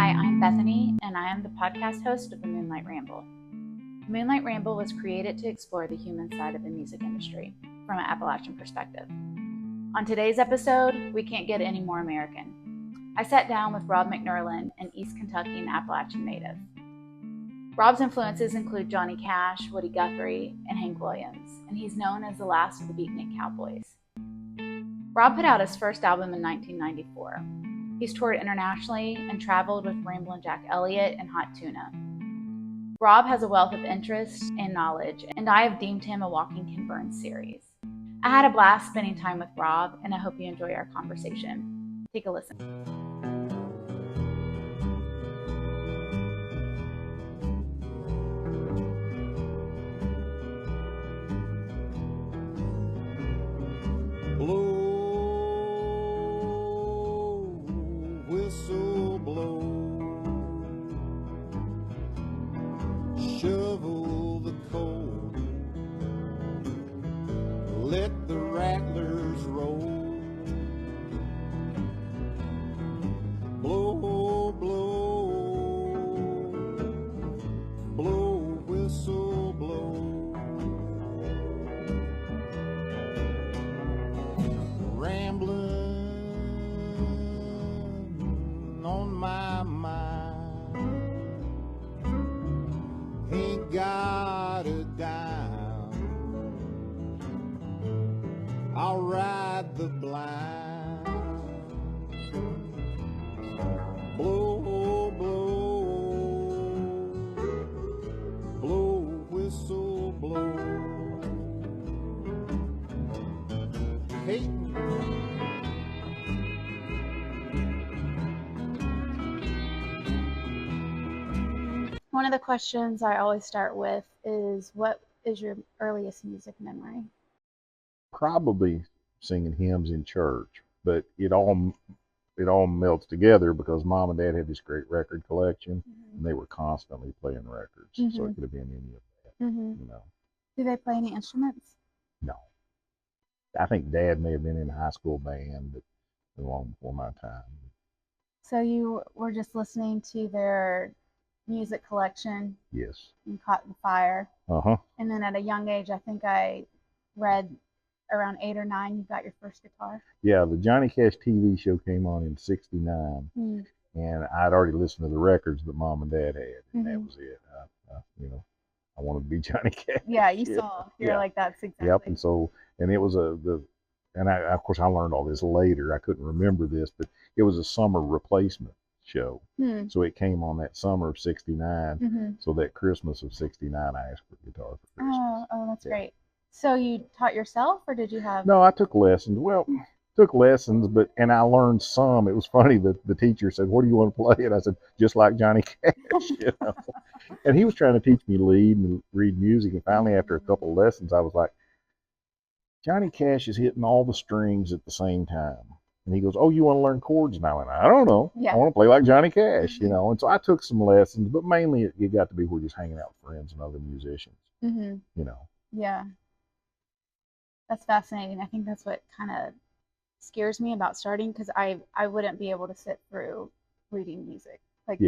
Hi, I'm Bethany, and I am the podcast host of the Moonlight Ramble. The Moonlight Ramble was created to explore the human side of the music industry from an Appalachian perspective. On today's episode, we can't get any more American. I sat down with Rob McNurlin, an East Kentucky and Appalachian native. Rob's influences include Johnny Cash, Woody Guthrie, and Hank Williams, and he's known as the last of the Beatnik Cowboys. Rob put out his first album in 1994. He's toured internationally and traveled with Ramblin' Jack Elliott and Hot Tuna. Rob has a wealth of interest and knowledge, and I have deemed him a walking Ken Burns series. I had a blast spending time with Rob, and I hope you enjoy our conversation. Take a listen. Whistle blow, shovel the coal, let the rattlers roll, blow, blow, blow, whistle blow, rambling on my mind, ain't got a dime, I'll ride the blind, blow, blow, blow, whistle blow, hey. One of the questions I always start with is, what is your earliest music memory? Probably singing hymns in church, but it all melts together because Mom and Dad had this great record collection, and they were constantly playing records, so it could have been any of that. You know. Do they play any instruments? No, I think Dad may have been in a high school band, but long before my time. So you were just listening to their music collection? Yes. And caught the fire. Uh-huh. And then at a young age, I think I read around 8 or 9, you got your first guitar. Yeah, the Johnny Cash TV show came on in '69, and I'd already listened to the records that Mom and Dad had, and that was it. I wanted to be Johnny Cash. Yeah, you saw. You're like, that's exactly. Yep, and it was and of course I learned all this later. I couldn't remember this, but it was a summer replacement show. So it came on that summer of '69. So that Christmas of '69, I asked for a guitar for Christmas. Oh, that's great. So you taught yourself, or did you have? No, I took lessons. Well, and I learned some. It was funny that the teacher said, "What do you want to play?" And I said, "Just like Johnny Cash," you know. And he was trying to teach me lead and read music. And finally, after a couple of lessons, I was like, "Johnny Cash is hitting all the strings at the same time." And he goes, "Oh, you want to learn chords?" And I went, "I don't know. I want to play like Johnny Cash, you know." And so I took some lessons, but mainly it got to be we're just hanging out with friends and other musicians, you know. Yeah. That's fascinating. I think that's what kind of scares me about starting, because I wouldn't be able to sit through reading music. Like,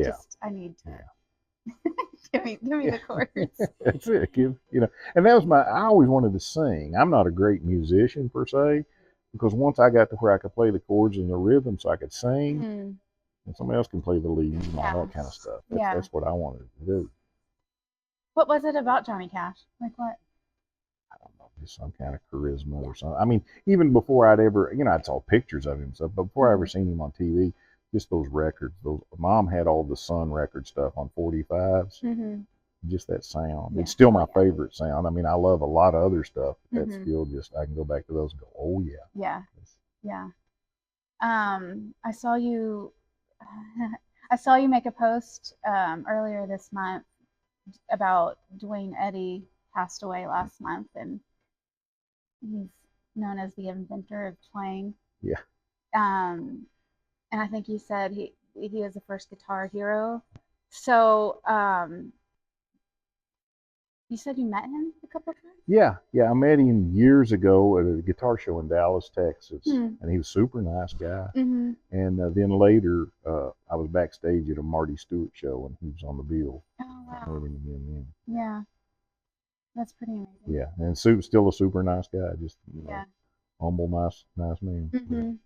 I need to give me the chords. That's it. And that was I always wanted to sing. I'm not a great musician per se, because once I got to where I could play the chords and the rhythm so I could sing, and somebody else can play the leads and all that kind of stuff. That's what I wanted to do. What was it about Johnny Cash? Like what? I don't know, just some kind of charisma or something. I mean, even before I'd ever, I saw pictures of him and stuff, but before I ever seen him on TV, just those records. Mom had all the Sun record stuff on 45s. Just that sound. It's still my favorite sound. I mean, I love a lot of other stuff. But that's still I can go back to those and go, oh yeah. Yeah. I saw you make a post earlier this month about Dwayne Eddy passed away last month, and he's known as the inventor of twang. Yeah. And I think you said he was the first guitar hero. So You said you met him a couple of times? Yeah, I met him years ago at a guitar show in Dallas, Texas, Hmm. and he was a super nice guy. Mm-hmm. And then later, I was backstage at a Marty Stewart show, and he was on the bill. Oh, I wow. met him again then. Yeah. That's pretty amazing. Yeah, and still a super nice guy, just Yeah. humble, nice man. Mm-hmm.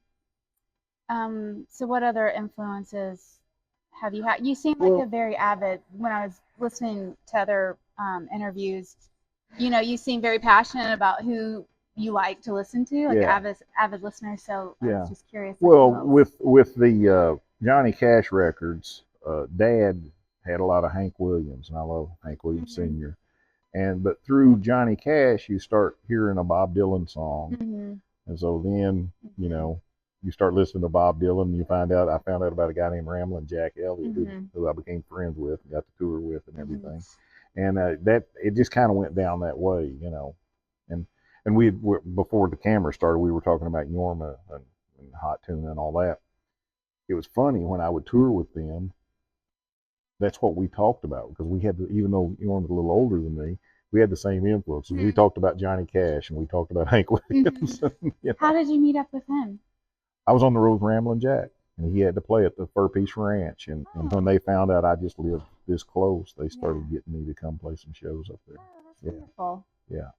So what other influences have you had? You seem like Well, a very avid, when I was listening to other interviews, you seem very passionate about who you like to listen to, like yeah, avid listener. So I yeah. was just curious. Like, Well, who else? with the Johnny Cash records, Dad had a lot of Hank Williams, and I love Hank Williams Mm-hmm. Sr. But through Johnny Cash, you start hearing a Bob Dylan song, Mm-hmm. and so then Mm-hmm. you start listening to Bob Dylan, and I found out about a guy named Ramblin' Jack Elliott, Mm-hmm. who I became friends with, got to tour with, and Mm-hmm. everything. And that it just kind of went down that way, and we before the camera started, we were talking about Yorma and Hot Tuna and all that. It was funny when I would tour with them. That's what we talked about because we had to, even though Yorma's a little older than me, we had the same influences. Mm-hmm. We talked about Johnny Cash and we talked about Hank Williams. Mm-hmm. How did you meet up with him? I was on the road with Ramblin' Jack, and he had to play at the Fur Peace Ranch. And when they found out I just lived this close, they started getting me to come play some shows up there. Oh, that's wonderful. Yeah.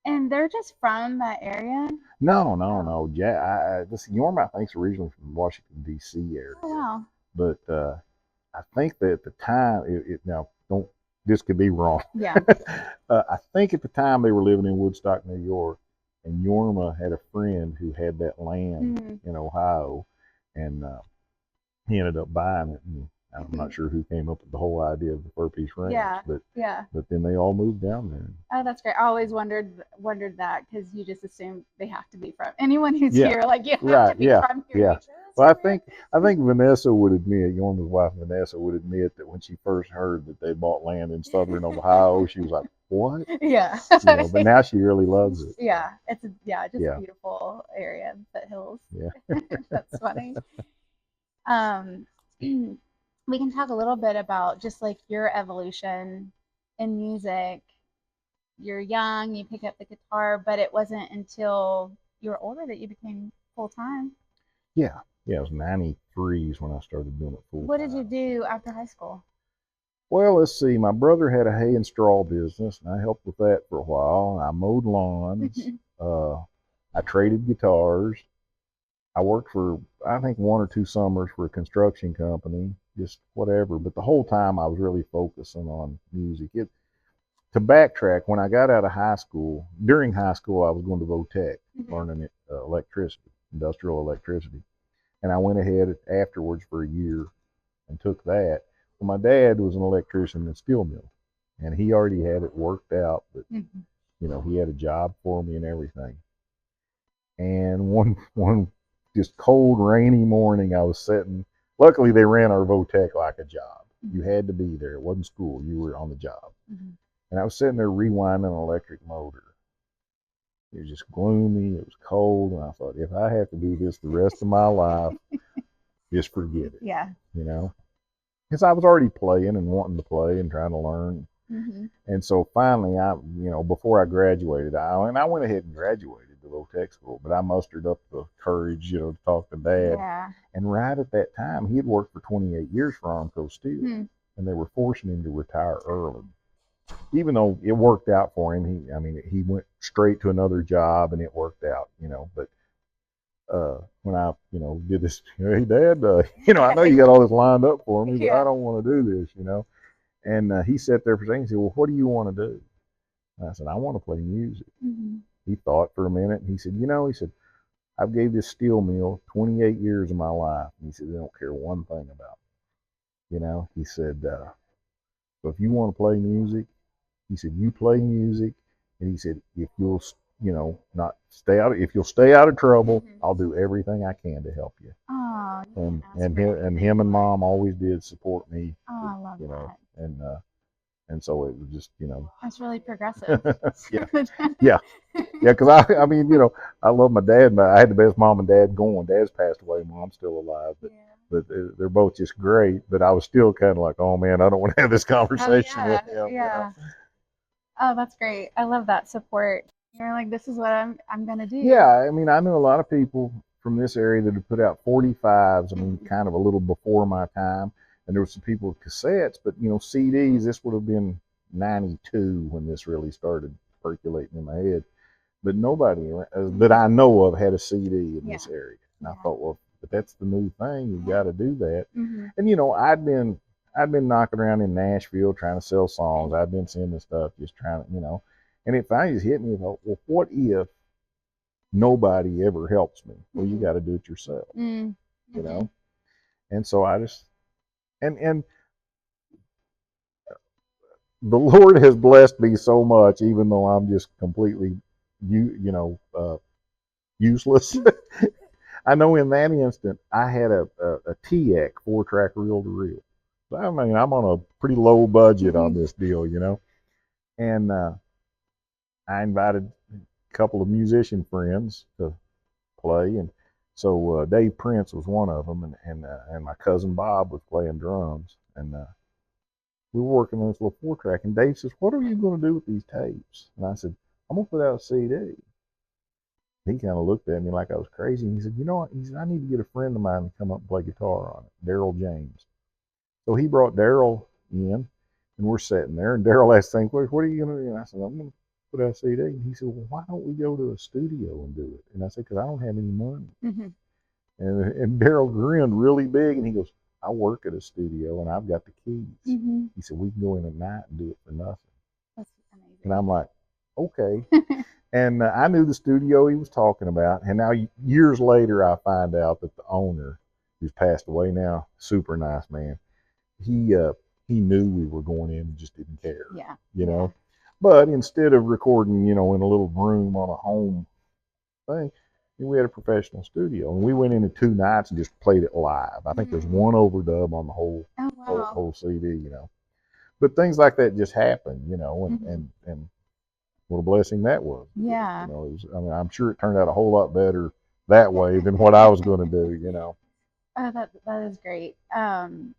And they're just from that area? No. Jack, this Yorma, I think, is originally from the Washington D.C. area. Oh, wow. But I think that at the time, now don't this could be wrong. Yeah. I think at the time they were living in Woodstock, New York, and Yorma had a friend who had that land in Ohio, and he ended up buying it. And I'm not sure who came up with the whole idea of the Fur Peace Ranch, but then they all moved down there. Oh, that's great. I always wondered that because you just assume they have to be from anyone who's here. Like you have to be from here. Yeah. Well, I think Vanessa would admit, Yorma's wife Vanessa would admit that when she first heard that they bought land in southern Ohio, she was like, "What?" Yeah. But now she really loves it. Yeah, it's a beautiful area, foothills. Yeah. That's funny. We can talk a little bit about just like your evolution in music. You're young, you pick up the guitar, but it wasn't until you were older that you became full time. Yeah, it was 93 when I started doing it full time. What did you do after high school? Well, let's see. My brother had a hay and straw business, and I helped with that for a while. I mowed lawns. I traded guitars. I worked for, I think, 1 or 2 summers for a construction company, just whatever. But the whole time I was really focusing on music. To backtrack, when I got out of high school, during high school, I was going to Votech, learning electricity, industrial electricity. And I went ahead afterwards for a year and took that. Well, my dad was an electrician in a steel mill, and he already had it worked out, but he had a job for me and everything. And one just cold, rainy morning, I was sitting. Luckily, they ran our Votech like a job. You had to be there. It wasn't school. You were on the job. And I was sitting there rewinding an electric motor. It was just gloomy. It was cold. And I thought, if I have to do this the rest of my life, just forget it. Yeah. Because I was already playing and wanting to play and trying to learn. And so finally, before I graduated, I went ahead and graduated to Votech school, but I mustered up the courage, to talk to Dad. Yeah. And right at that time, he had worked for 28 years for Armco Steel, and they were forcing him to retire early. Even though it worked out for him, he went straight to another job and it worked out, But when I, did this, hey Dad, I know you got all this lined up for me, but I don't want to do this, And he sat there for a second and said, well, what do you want to do? And I said, I want to play music. He thought for a minute and he said, I've gave this steel mill 28 years of my life. And he said, they don't care one thing about it. He said, so if you want to play music, he said, you play music. And he said, if you'll, not stay out, if you'll stay out of trouble, I'll do everything I can to help you. Oh, and him and Mom always did support me. Oh, I love that. And so it was just, That's really progressive. Yeah. Because I love my dad, but I had the best mom and dad going. Dad's passed away, Mom's still alive, but they're both just great. But I was still kind of like, oh man, I don't want to have this conversation with him. Yeah. Oh, that's great. I love that support. You're like, this is what I'm gonna do. Yeah, I mean, I knew a lot of people from this area that had put out 45s. I mean, Mhm. kind of a little before my time, and there were some people with cassettes, but CDs. This would have been '92 when this really started percolating in my head. But nobody that I know of had a CD in this Yeah. area, and I Yeah. thought, well, but that's the new thing. You've got to do that. Hmm. And I'd been knocking around in Nashville trying to sell songs. I'd been sending stuff, just trying to. And it finally just hit me. I thought, well, what if nobody ever helps me? Well, you got to do it yourself, Mm-hmm. you know. And so I just and the Lord has blessed me so much, even though I'm just completely useless. I know in that instant I had a TX 4-track reel to reel. So, I mean, I'm on a pretty low budget on this deal. And I invited a couple of musician friends to play, and so Dave Prince was one of them, and my cousin Bob was playing drums, and we were working on this little 4-track. And Dave says, "What are you going to do with these tapes?" And I said, "I'm going to put out a CD." He kind of looked at me like I was crazy, and he said, "You know what?" He said, "I need to get a friend of mine to come up and play guitar on it, Daryl James." So he brought Daryl in, and we're sitting there, and Daryl asked, "What are you going to do?" And I said, "I'm going to put out a CD." And he said, "Well, why don't we go to a studio and do it?" And I said, "Because I don't have any money." Mm-hmm. And Daryl grinned really big, and he goes, "I work at a studio, and I've got the keys." Mm-hmm. He said, "We can go in at night and do it for nothing." That's amazing. And I'm like, "Okay." And I knew the studio he was talking about. And now, years later, I find out that the owner, who's passed away now, super nice man, he knew we were going in and just didn't care. Yeah. You know? But instead of recording, in a little room on a home thing, we had a professional studio. And we went in 2 nights and just played it live. I think there's one overdub on the whole Oh, wow. whole CD. But things like that just happen, and what a blessing that was. Yeah. I'm sure it turned out a whole lot better that way than what I was going to do. Oh, that is great. And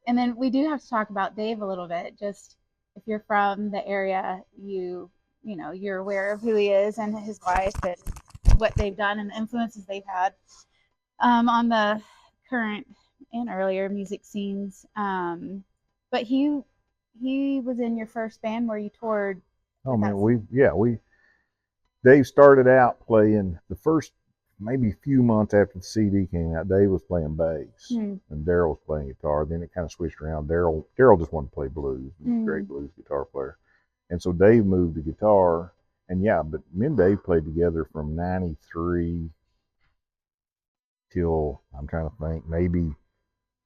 then we do have to talk about Dave a little bit. Just if you're from the area, you're aware of who he is and his wife and what they've done and the influences they've had on the current and earlier music scenes. But he was in your first band where you toured. Oh man, Dave started out playing the first maybe few months after the CD came out. Dave was playing bass and Daryl was playing guitar. Then it kind of switched around. Daryl just wanted to play blues. He's a great blues guitar player. And so Dave moved to guitar. And yeah, but me and Dave played together from '93 till, I'm trying to think, maybe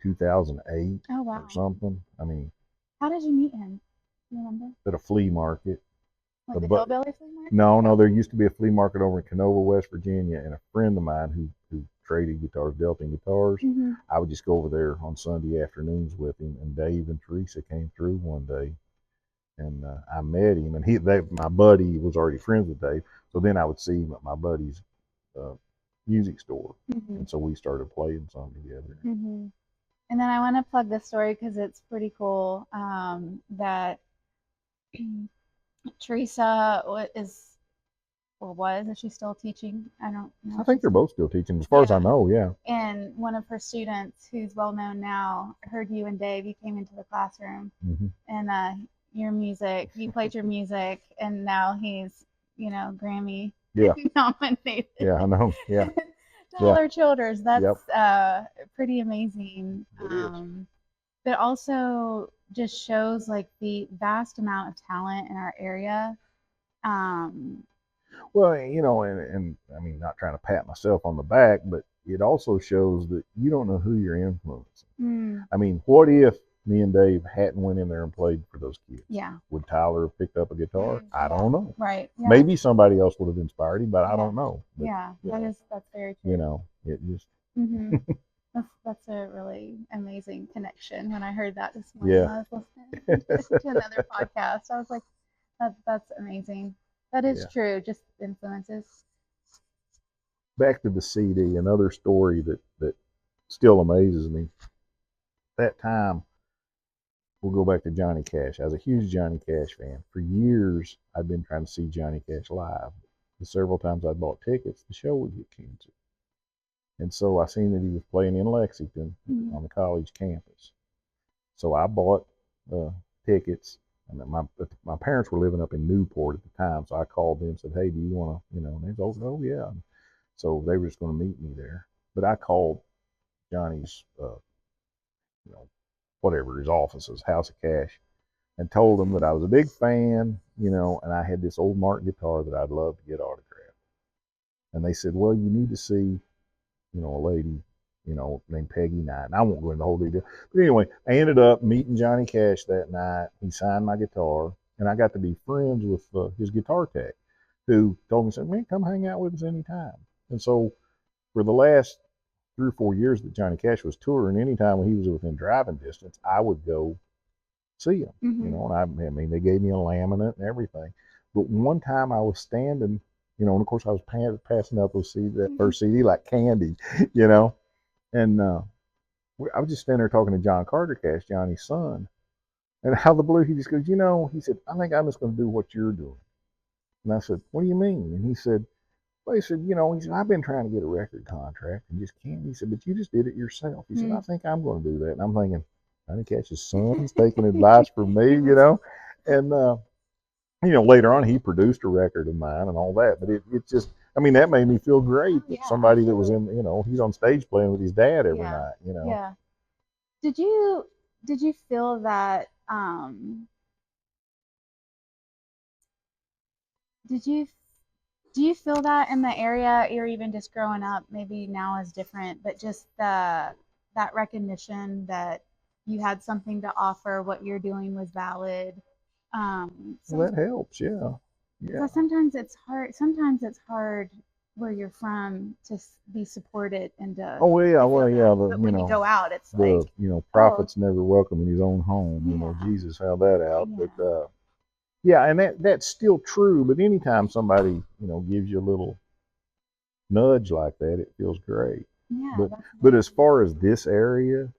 2008 or something. I mean, how did you meet him? Do you remember? At a flea market. Like the hillbilly flea market? No, there used to be a flea market over in Canova, West Virginia, and a friend of mine who traded guitars, Delton guitars. I would just go over there on Sunday afternoons with him, and Dave and Teresa came through one day, and I met him, and my buddy was already friends with Dave, so then I would see him at my buddy's music store, and so we started playing some together. And then I want to plug this story because it's pretty cool. That Teresa was, is she still teaching? I don't know. I think they're both still teaching, as far as I know, yeah. And one of her students, who's well known now, heard you and Dave. You came into the classroom, and your music. He played your music, and now he's, Grammy nominated. Yeah, I know. Yeah. Dollar Childers. That's pretty amazing. But also just shows like the vast amount of talent in our area. Well, and I mean, not trying to pat myself on the back, but it also shows that you don't know who you're influencing. I mean, what if me and Dave hadn't went in there and played for those kids? Yeah. Would Tyler have picked up a guitar? I don't know. Right. Yeah. Maybe somebody else would have inspired him, but I don't know. But, that's very true. It just. That's a really amazing connection. When I heard that this morning, I was listening to another podcast. I was like, that's amazing. That is true. Just influences. Back to the CD, another story that still amazes me. That time, we'll go back to Johnny Cash. I was a huge Johnny Cash fan. For years, I'd been trying to see Johnny Cash live. The several times I'd bought tickets, the show would get canceled. And so I seen that he was playing in Lexington on the college campus. So I bought tickets, and my parents were living up in Newport at the time. So I called them and said, "Hey, do you want to, And they said, "Oh yeah." So they were just going to meet me there. But I called Johnny's, whatever his office is, House of Cash, and told them that I was a big fan, and I had this old Martin guitar that I'd love to get autographed. And they said, "Well, you need to see, a lady, named Peggy Knight." And I won't go into the whole detail. But anyway, I ended up meeting Johnny Cash that night. He signed my guitar, and I got to be friends with his guitar tech, who told me, said, "Man, come hang out with us anytime." And so for the last 3 or 4 years that Johnny Cash was touring, anytime when he was within driving distance, I would go see him. And I mean, they gave me a laminate and everything. But one time I was standing, and of course I was passing out those CD, that first CD like candy, and I was just standing there talking to John Carter Cash, Johnny's son, and out of the blue he just goes, he said, "I think I'm just going to do what you're doing." And I said, "What do you mean?" And he said, "Well," he said, "I've been trying to get a record contract and just can't." He said, "But you just did it yourself." He said, "I think I'm going to do that." And I'm thinking, Johnny Cash's son's taking advice from me, And, later on he produced a record of mine and all that. But it just, that made me feel great that somebody that was in, he's on stage playing with his dad every night, Yeah. Did you feel that, do you feel that in the area, or even just growing up, maybe now is different, but just that recognition that you had something to offer, what you're doing was valid? Well, that helps, yeah. So sometimes it's hard where you're from to be supported and to. Oh yeah, well yeah. But when you go out, it's like prophet's never welcome in his own home. Jesus found that out. Yeah. But yeah, and that's still true. But anytime somebody gives you a little nudge like that, it feels great. Yeah. But as far as this area,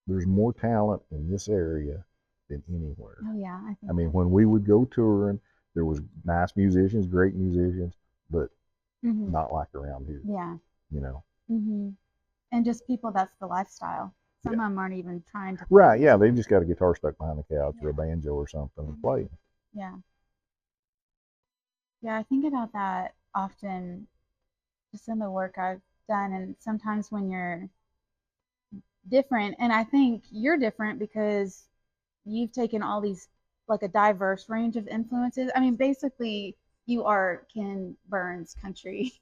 there's more talent in this area than anywhere. Oh yeah, I mean, when we would go touring, there was nice musicians, great musicians, but not like around here. Yeah. And just people, that's the lifestyle. Some of them aren't even trying to. Right, yeah, they've just got a guitar stuck behind the couch or a banjo or something and play. Yeah. Yeah, I think about that often just in the work I've done, and sometimes when you're different, and I think you're different because you've taken all these, like a diverse range of influences. I mean, basically you are Ken Burns country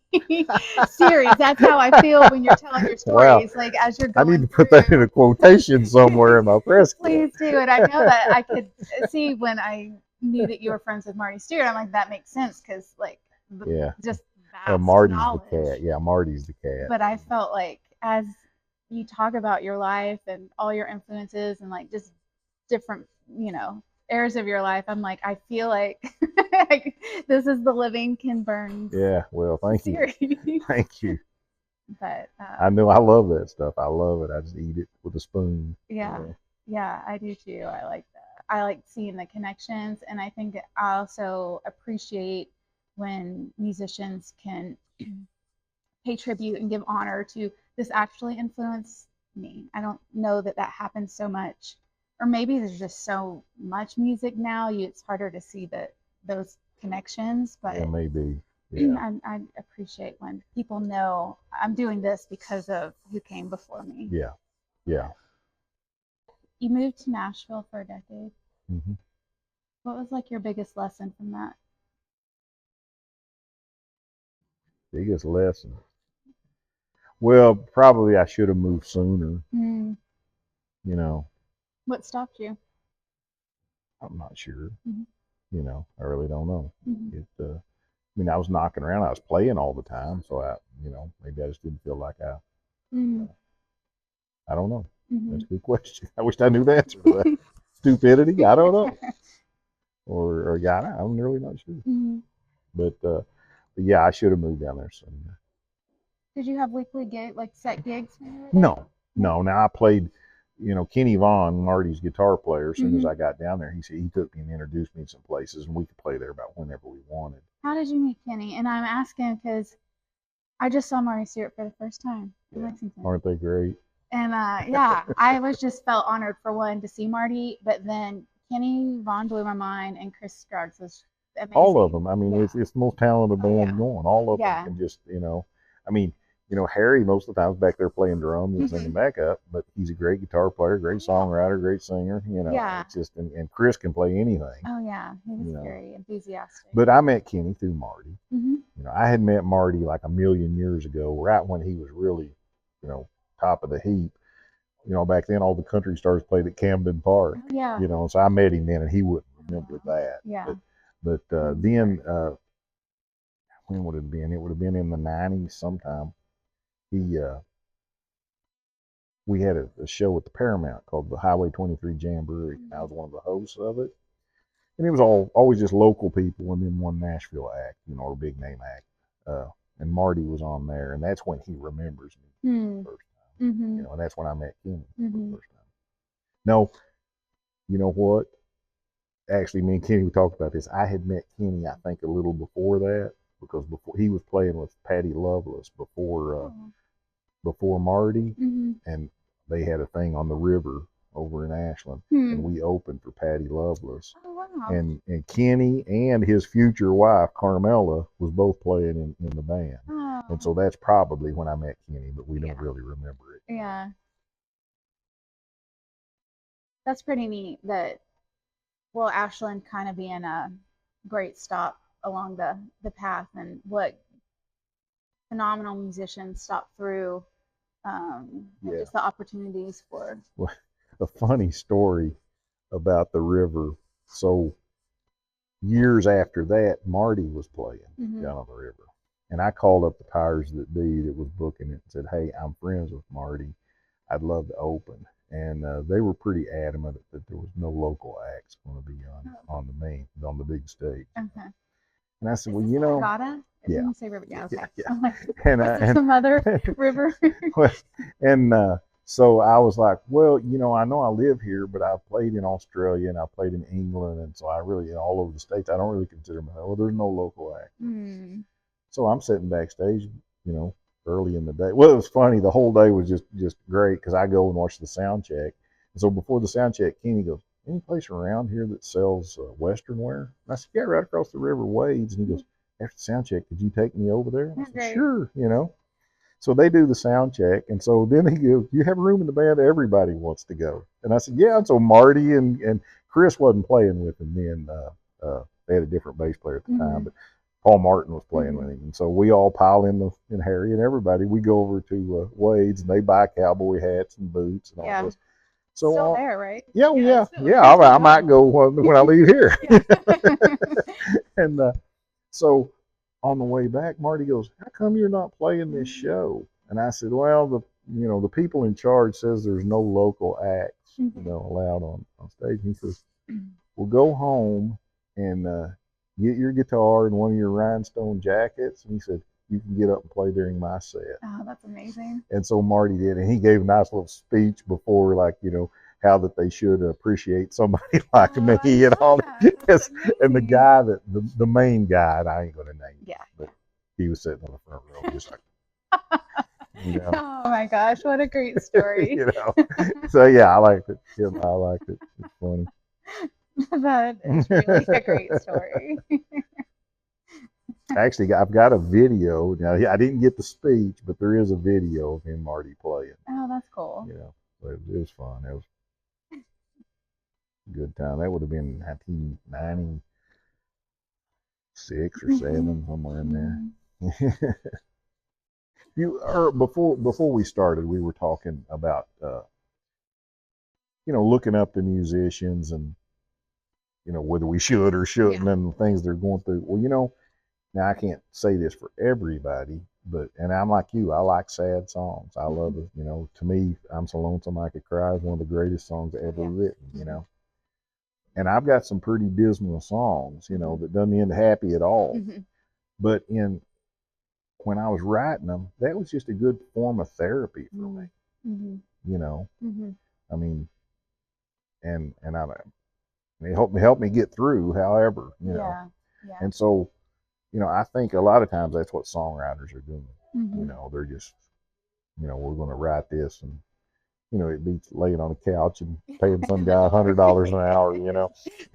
series. That's how I feel when you're telling your stories. Wow. Like as you're going I need to put that in a quotation somewhere in my press. Please do. And I know that I could see when I knew that you were friends with Marty Stewart. I'm like, that makes sense because just vast Marty's knowledge. The cat. Yeah, Marty's the cat. But I felt like as you talk about your life and all your influences and like just different, eras of your life, I'm like, I feel like this is the living Ken Burns. Yeah, well, thank you. Thank you. But I know I love that stuff. I love it. I just eat it with a spoon. Yeah, I do too. I like that. I like seeing the connections, and I think I also appreciate when musicians can pay tribute and give honor to this actually influenced me. I don't know that happens so much. Or maybe there's just so much music now, it's harder to see those connections. But yeah, maybe. Yeah. I appreciate when people know I'm doing this because of who came before me. Yeah, yeah. You moved to Nashville for a decade. Mm-hmm. What was like your biggest lesson from that? Biggest lesson? Well, probably I should have moved sooner. What stopped you? I'm not sure. I really don't know. I was knocking around. I was playing all the time, so maybe I just didn't feel like I don't know. That's a good question. I wish I knew the answer to that. Stupidity? I don't know. Or I'm really not sure. But yeah, I should have moved down there sooner. Did you have weekly set gigs? No. Now I played you know, Kenny Vaughn, Marty's guitar player, as soon as I got down there, he said he took me and introduced me to some places, and we could play there about whenever we wanted. How did you meet Kenny? And I'm asking because I just saw Marty Stewart for the first time in Lexington. Aren't they great? And yeah, I was just felt honored for one to see Marty, but then Kenny Vaughn blew my mind, and Chris Scruggs was amazing. All of them. I mean, it's the most talented band going. All of them Yeah. can just, you know, I mean, you know, Harry most of the time is back there playing drums and singing backup, but he's a great guitar player, great songwriter, great singer. You know, it's just, and Chris can play anything. Oh yeah, he was very enthusiastic. But I met Kenny through Marty. You know, I had met Marty like a million years ago, right when he was really, you know, top of the heap. You know, back then all the country stars played at Camden Park. Yeah. You know, so I met him then, and he wouldn't remember that. Yeah. But then, when would it have been? It would have been in the 90s sometime. We had a show at the Paramount called the Highway 23 Jamboree. I was one of the hosts of it. And it was always just local people and then one Nashville act, you know, or big name act. And Marty was on there, and that's when he remembers me for the first time. You know, and that's when I met Kenny for the first time. No, you know what? Actually, me and Kenny talked about this. I had met Kenny, I think, a little before that, because before he was playing with Patty Loveless before Marty, and they had a thing on the river over in Ashland, and we opened for Patty Loveless. Oh, wow. And Kenny and his future wife Carmela was both playing in the band. Oh. And so that's probably when I met Kenny, but we don't really remember it. Yeah. That's pretty neat that, well, Ashland kind of being a great stop along the path, and what phenomenal musicians stop through, just the opportunities for. Well, a funny story about the river. So years after that, Marty was playing down on the river. And I called up the powers that be that was booking it and said, hey, I'm friends with Marty. I'd love to open. And they were pretty adamant that there was no local acts going to be on the big stage. Okay. And I said, well, you know. Regatta? Yeah. You say river. Yeah, okay. Yeah. Like, and some other river. And so I was like, well, you know I live here, but I've played in Australia and I played in England, and so I really, all over the States, I don't really consider myself, well, there's no local act. So I'm sitting backstage, you know, early in the day. Well, it was funny. The whole day was just great, because I go and watch the sound check. And so before the sound check, Kenny goes, any place around here that sells Western wear? And I said, yeah, right across the river, Wade's. And he goes, after the sound check, could you take me over there? I said, sure, you know. So they do the sound check, and so then he goes, you have room in the band? Everybody wants to go. And I said, yeah. And so Marty and Chris wasn't playing with him then. They had a different bass player at the time, but Paul Martin was playing with him. And so we all pile in, and Harry and everybody, we go over to Wade's, and they buy cowboy hats and boots and all this. So still there, right? Yeah. I might go when I leave here. And so on the way back, Marty goes, how come you're not playing this show? And I said, well, the people in charge says there's no local acts, you know, allowed on stage. And he says, well, go home and get your guitar and one of your rhinestone jackets. And he said, you can get up and play during my set. Oh, that's amazing. And so Marty did, and he gave a nice little speech before, like, you know, how that they should appreciate somebody like me and all that. And the guy the main guy, and I ain't gonna name him, but he was sitting on the front row just like, you know. Oh my gosh, what a great story. You know. So yeah, I liked it. Yeah, I liked it. It's funny. That is really a great story. Actually, I've got a video. Now, I didn't get the speech, but there is a video of him and Marty playing. Oh, that's cool. You know, so it was fun. It was a good time. That would have been 1996 or 7, somewhere in there. Before we started, we were talking about you know, looking up the musicians and, you know, whether we should or shouldn't, and the things they're going through. Well, you know, now I can't say this for everybody, and I'm like you, I like sad songs. I love it. You know, to me, I'm So Lonesome I Could Cry is one of the greatest songs ever written, you know. And I've got some pretty dismal songs, you know, that doesn't end happy at all. But when I was writing them, that was just a good form of therapy for me, you know. I mean, and it helped me get through, however, you know. Yeah. Yeah. And so, you know, I think a lot of times that's what songwriters are doing. Mm-hmm. You know, they're just, you know, we're going to write this, and you know, it beats laying on a couch and paying some guy $100 an hour, you know,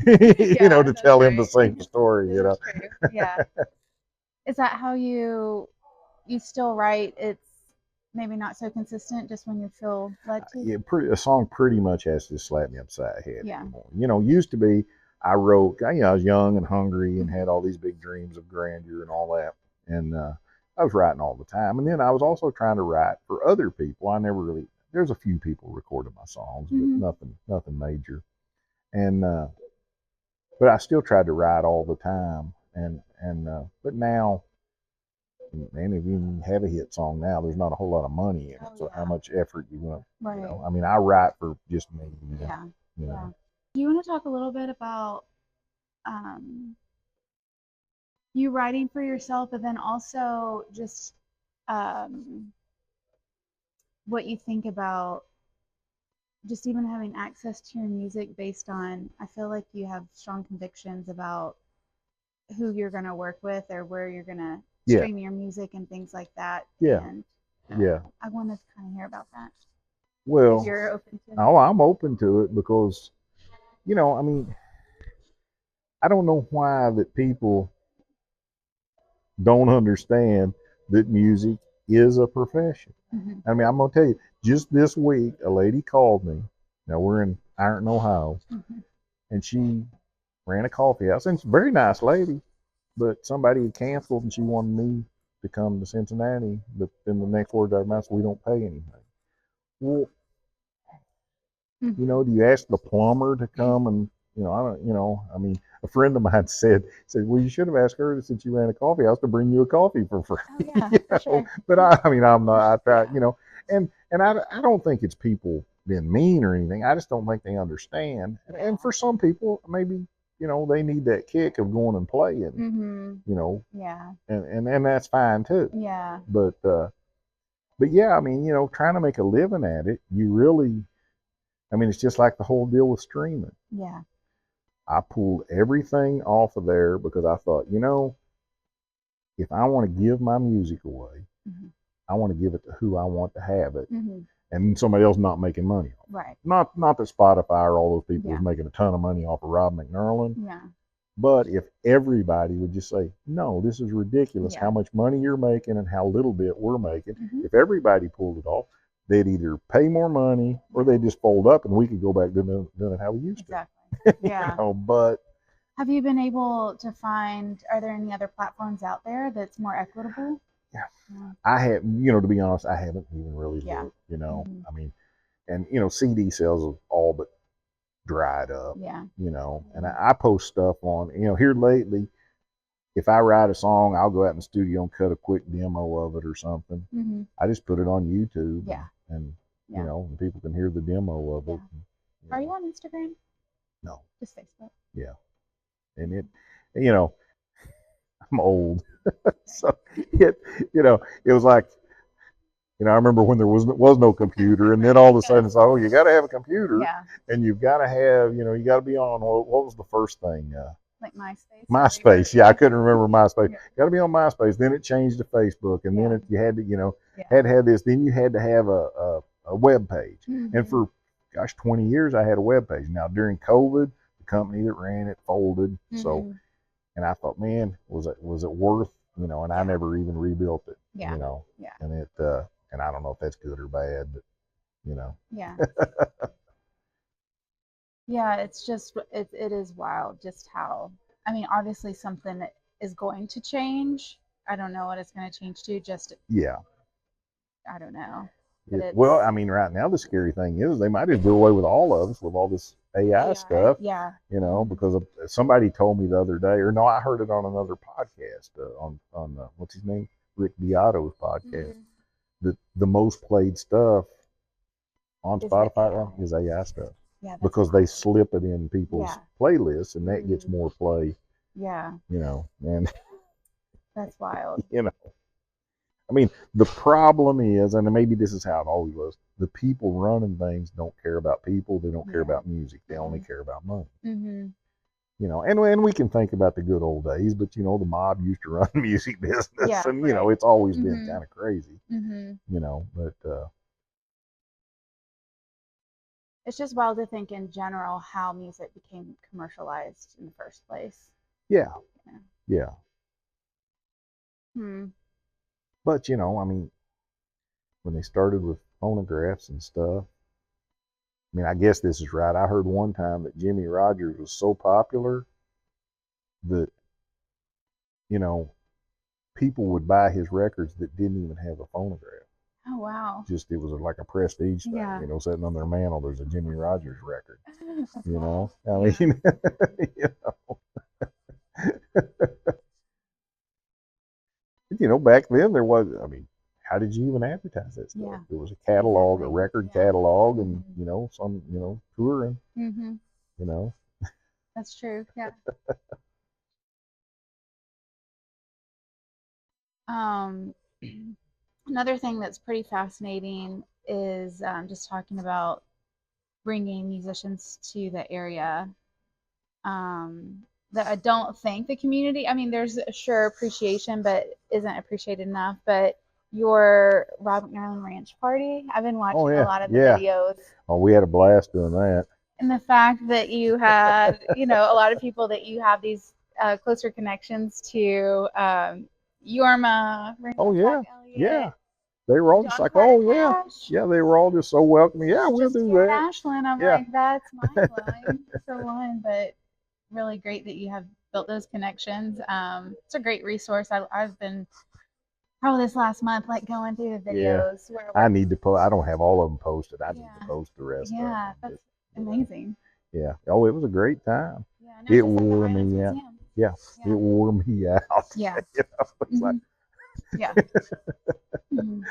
you know, to tell him the same story, you know. Yeah. Is that how you still write? It's maybe not so consistent, just when you feel led to? A song pretty much has to slap me upside the head Yeah. anymore. You know, used to be I wrote, you know, I was young and hungry and had all these big dreams of grandeur and all that. And I was writing all the time. And then I was also trying to write for other people. I never really, there's a few people recording my songs, but nothing major. And, but I still tried to write all the time. But now, man, if you have a hit song now, there's not a whole lot of money in it. So how much effort you want? Right. You know, I mean, I write for just me. Yeah. You know. Yeah. Do you want to talk a little bit about you writing for yourself, but then also just what you think about just even having access to your music based on, I feel like you have strong convictions about who you're going to work with or where you're going to stream your music and things like that. Yeah. And I want to kind of hear about that. Well, if you're open to it. Oh, I'm open to it because, you know, I mean, I don't know why that people don't understand that music is a profession. Mm-hmm. I mean, I'm going to tell you, just this week, a lady called me. Now, we're in Ironton, Ohio, and she ran a coffee house. And she's a very nice lady, but somebody had canceled and she wanted me to come to Cincinnati. But then the next words out of her mouth, we don't pay anything. Well, you know, do you ask the plumber to come and, you know, I don't, you know, I mean, a friend of mine said, well, you should have asked her since you ran a coffee house to bring you a coffee for free. Oh, yeah, you know? Sure. But I mean, I'm not, I try, you know, and I don't think it's people being mean or anything. I just don't think they understand. And for some people, maybe, you know, they need that kick of going and playing, you know. Yeah. And that's fine too. Yeah. But yeah, I mean, you know, trying to make a living at it, you really, I mean, it's just like the whole deal with streaming. Yeah. I pulled everything off of there because I thought, you know, if I want to give my music away, I want to give it to who I want to have it, and somebody else not making money off it. Right. Not that Spotify or all those people is making a ton of money off of Rob McNurlin. Yeah. But if everybody would just say, no, this is ridiculous how much money you're making and how little bit we're making. If everybody pulled it off, they'd either pay more money or they'd just fold up and we could go back doing it how we used to. Exactly. Yeah. You know, but have you been able to find, are there any other platforms out there that's more equitable? Yeah. I have, you know, to be honest, I haven't even really looked, you know. I mean, and, you know, CD sales have all but dried up, you know, and I post stuff on, you know, here lately, if I write a song, I'll go out in the studio and cut a quick demo of it or something. I just put it on YouTube and you know, and people can hear the demo of it. And, are you on Instagram? No. Just Facebook? Yeah. And it, you know, I'm old. So it, you know, it was like, you know, I remember when there was no computer, and then all of a sudden it's like, oh, you got to have a computer, and you've got to have, you know, you got to be on, what was the first thing? Like MySpace? MySpace, yeah, I couldn't remember MySpace. Got to be on MySpace. Then it changed to Facebook, and then you had to, you know, had to have this. Then you had to have a web page, and for, gosh, 20 years I had a web page. Now during COVID, the company that ran it folded, so, and I thought, man, was it worth, you know, and I never even rebuilt it, you know, and it, and I don't know if that's good or bad, but, you know. Yeah. Yeah, it's just, it is wild just how, I mean, obviously something is going to change. I don't know what it's going to change to, just, I don't know. Well, I mean, right now the scary thing is they might just do away with all of us with all this AI stuff. Yeah. You know, because somebody told me the other day, or no, I heard it on another podcast, on what's his name? Rick Beato's podcast. That the most played stuff on Spotify is AI stuff. Yeah, because they slip it in people's playlists, and that gets more play. Yeah. You know, and that's wild. You know, I mean, the problem is, and maybe this is how it always was, the people running things don't care about people. They don't care Yeah. about music. They only care about money. Mm-hmm. You know, and we can think about the good old days, but you know, the mob used to run the music business, Yeah, and you know, it's always been Mhm. kind of crazy. Mm-hmm. You know, but It's just wild to think in general how music became commercialized in the first place. yeah, Yeah. yeah. Hmm. But you know, I mean, when they started with phonographs and stuff, I mean, I guess this is right. I heard one time that Jimmy Rogers was so popular that, you know, people would buy his records that didn't even have a phonograph. Oh wow. Just it was like a prestige thing, Yeah. you know, sitting on their mantle. There's a Jimmy Rogers record, That's you know. wild. I mean, you know, back then there was. I mean, how did you even advertise that stuff? Yeah. There was a catalog, a Exactly. record Yeah. catalog, and Mhm. you know, some, you know, touring, Mm-hmm. you know. That's true. Yeah. Um, another thing that's pretty fascinating is just talking about bringing musicians to the area. Um, that I don't think the community, I mean, there's a sure appreciation, but isn't appreciated enough. But your Rob McNurlin Ranch Party, I've been Oh watching a yeah, lot of the yeah. videos. Oh, we had a blast doing that. And the fact that you had, you know, a lot of people that you have these closer connections to, Yorma, Oh Rainbow Black yeah, yeah. Elliott, They were all just John like, Carter oh yeah, Cash, yeah. They were all just so welcoming. Yeah, we'll just do here in that. Ashland. I'm Yeah, like, that's mind blowing for one, but really great that you have built those connections. It's a great resource. I've been probably this last month, like going through the yeah. videos where I we're, need to post. I don't have all of them posted. I need to yeah, post the rest of yeah, them. that's But, amazing. yeah. Oh, it was a great time. Yeah, and it was It just like the wore Highlands me out. Museum. Yeah, it Yeah, wore me out. yeah, You know, it's like, hmm yeah. Hmm.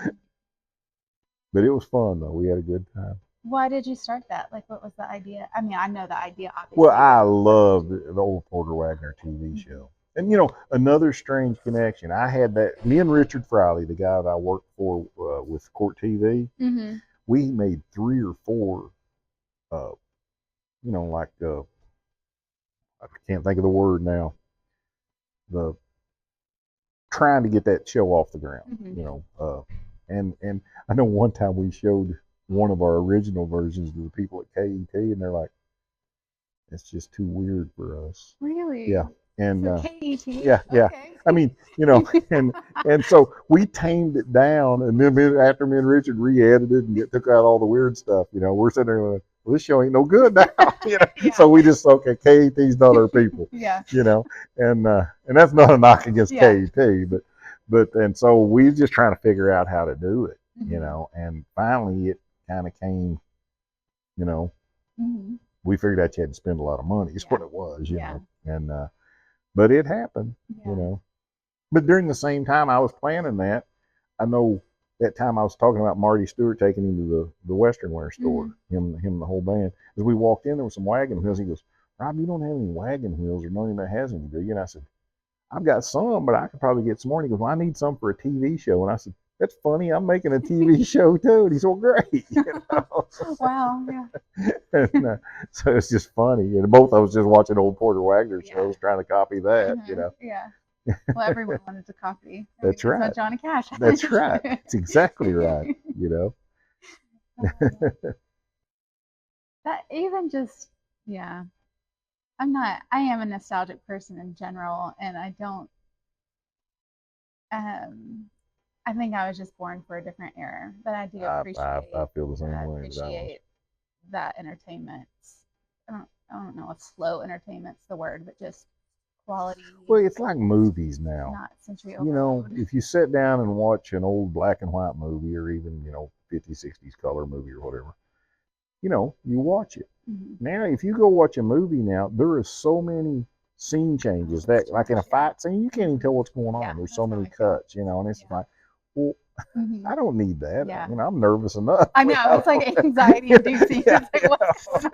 but it was fun though. We had a good time. Why did you start that? Like, what was the idea? I mean, I know the idea Well, obviously, I but what made loved you? the old Porter Wagner TV Hmm. show. And you Yeah. know, another strange connection. I had that. Me and Richard Friley, the guy that I worked for with Court TV, Hmm. we made 3 or 4. Uh, you know, like I can't think of the word now. The trying to get that show off the ground. Hmm. You know, and I know one time we showed one of our original versions to the people at KET, and they're like, "It's just too weird for us." Really? Yeah, and So KET? yeah, yeah. Okay. I mean, you know, and so we tamed it down, and then after me and Richard re-edited and took out all the weird stuff, you know, we're sitting there going, well, this show ain't no good now, you know. Yeah. So we just okay, KET's not our people, Yeah. you know, and that's not a knock against Yeah. KET, but and so we was just trying to figure out how to do it, you Hmm. know, and finally it kind of came, you know, Hmm. we figured out you had to spend a lot of money is Yeah. what it was, you Yeah. know, and but it happened, you Yeah. know. But during the same time I was planning that, I know that time I was talking about Marty Stewart taking him to the Western Wear store, him and the whole band. As we walked in, there were some wagon wheels. He goes, Rob, you don't have any wagon wheels or none that has any, do you? And I said, I've got some, but I could probably get some more. And he goes, well, I need some for a TV show. And I said, that's funny. I'm making a TV show too. And he's so great, you know. Wow. Yeah. And, so it's just funny. And both of us just watching old Porter Wagner Yeah. shows, trying to copy that, you Hmm. know. Yeah. Well, everyone wanted to copy. I mean, That's that's what right. Johnny Cash had That's to right. do. That's exactly right. You know. That even just, yeah. I am a nostalgic person in general, and I don't, um, I think I was just born for a different era, but I do I feel the same I way as I was. appreciate that entertainment. I don't know if slow entertainment's the word, but just quality, Well, it's like movies now. not sensory You know, overload. if you sit down and watch an old black and white movie or even, you know, 50s, 60s color movie or whatever, you know, you watch it. Hmm. Now, if you go watch a movie now, there are so many scene changes It's that, too like in a much, yeah. fight scene, you can't even tell what's going Yeah, on. There's so that's how many I feel. cuts, you know, and it's Yeah. like, well, Hmm. I don't need that. Yeah. You know, I'm nervous enough. I know, it's like anxiety inducing. Yeah, It's like, what's going on?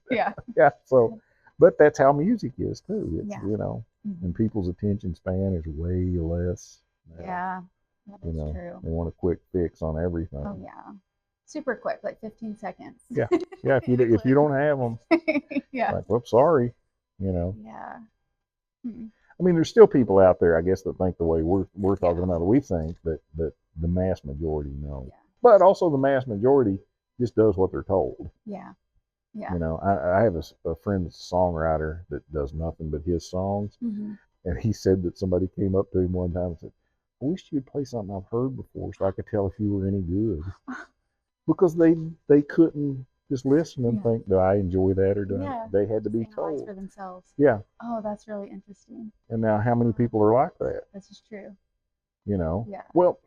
Yeah. yeah. So, but that's how music is too. It's, Yeah. you know, Hmm. and people's attention span is way less, Yeah, that You is know, true. they want a quick fix on everything. Oh yeah, super quick, like 15 seconds. Yeah, yeah. If you don't have them, Yeah. like, whoops, sorry. You know. Yeah. Hmm. I mean, there's still people out there, I guess, that think the way we're talking Yeah. about it. We think that the mass majority know, Yeah. but also the mass majority just does what they're told. Yeah. Yeah. You know, I have a friend that's a songwriter that does nothing but his songs, Mm-hmm. and he said that somebody came up to him one time and said, "I wish you'd play something I've heard before, so I could tell if you were any good," because they couldn't just listen and Yeah. think, "Do I enjoy that or do Yeah. I?" They had to be Analyze for told. themselves. Yeah. Oh, that's really interesting. And now, how many people are like that? This is true. You know. Yeah. Well,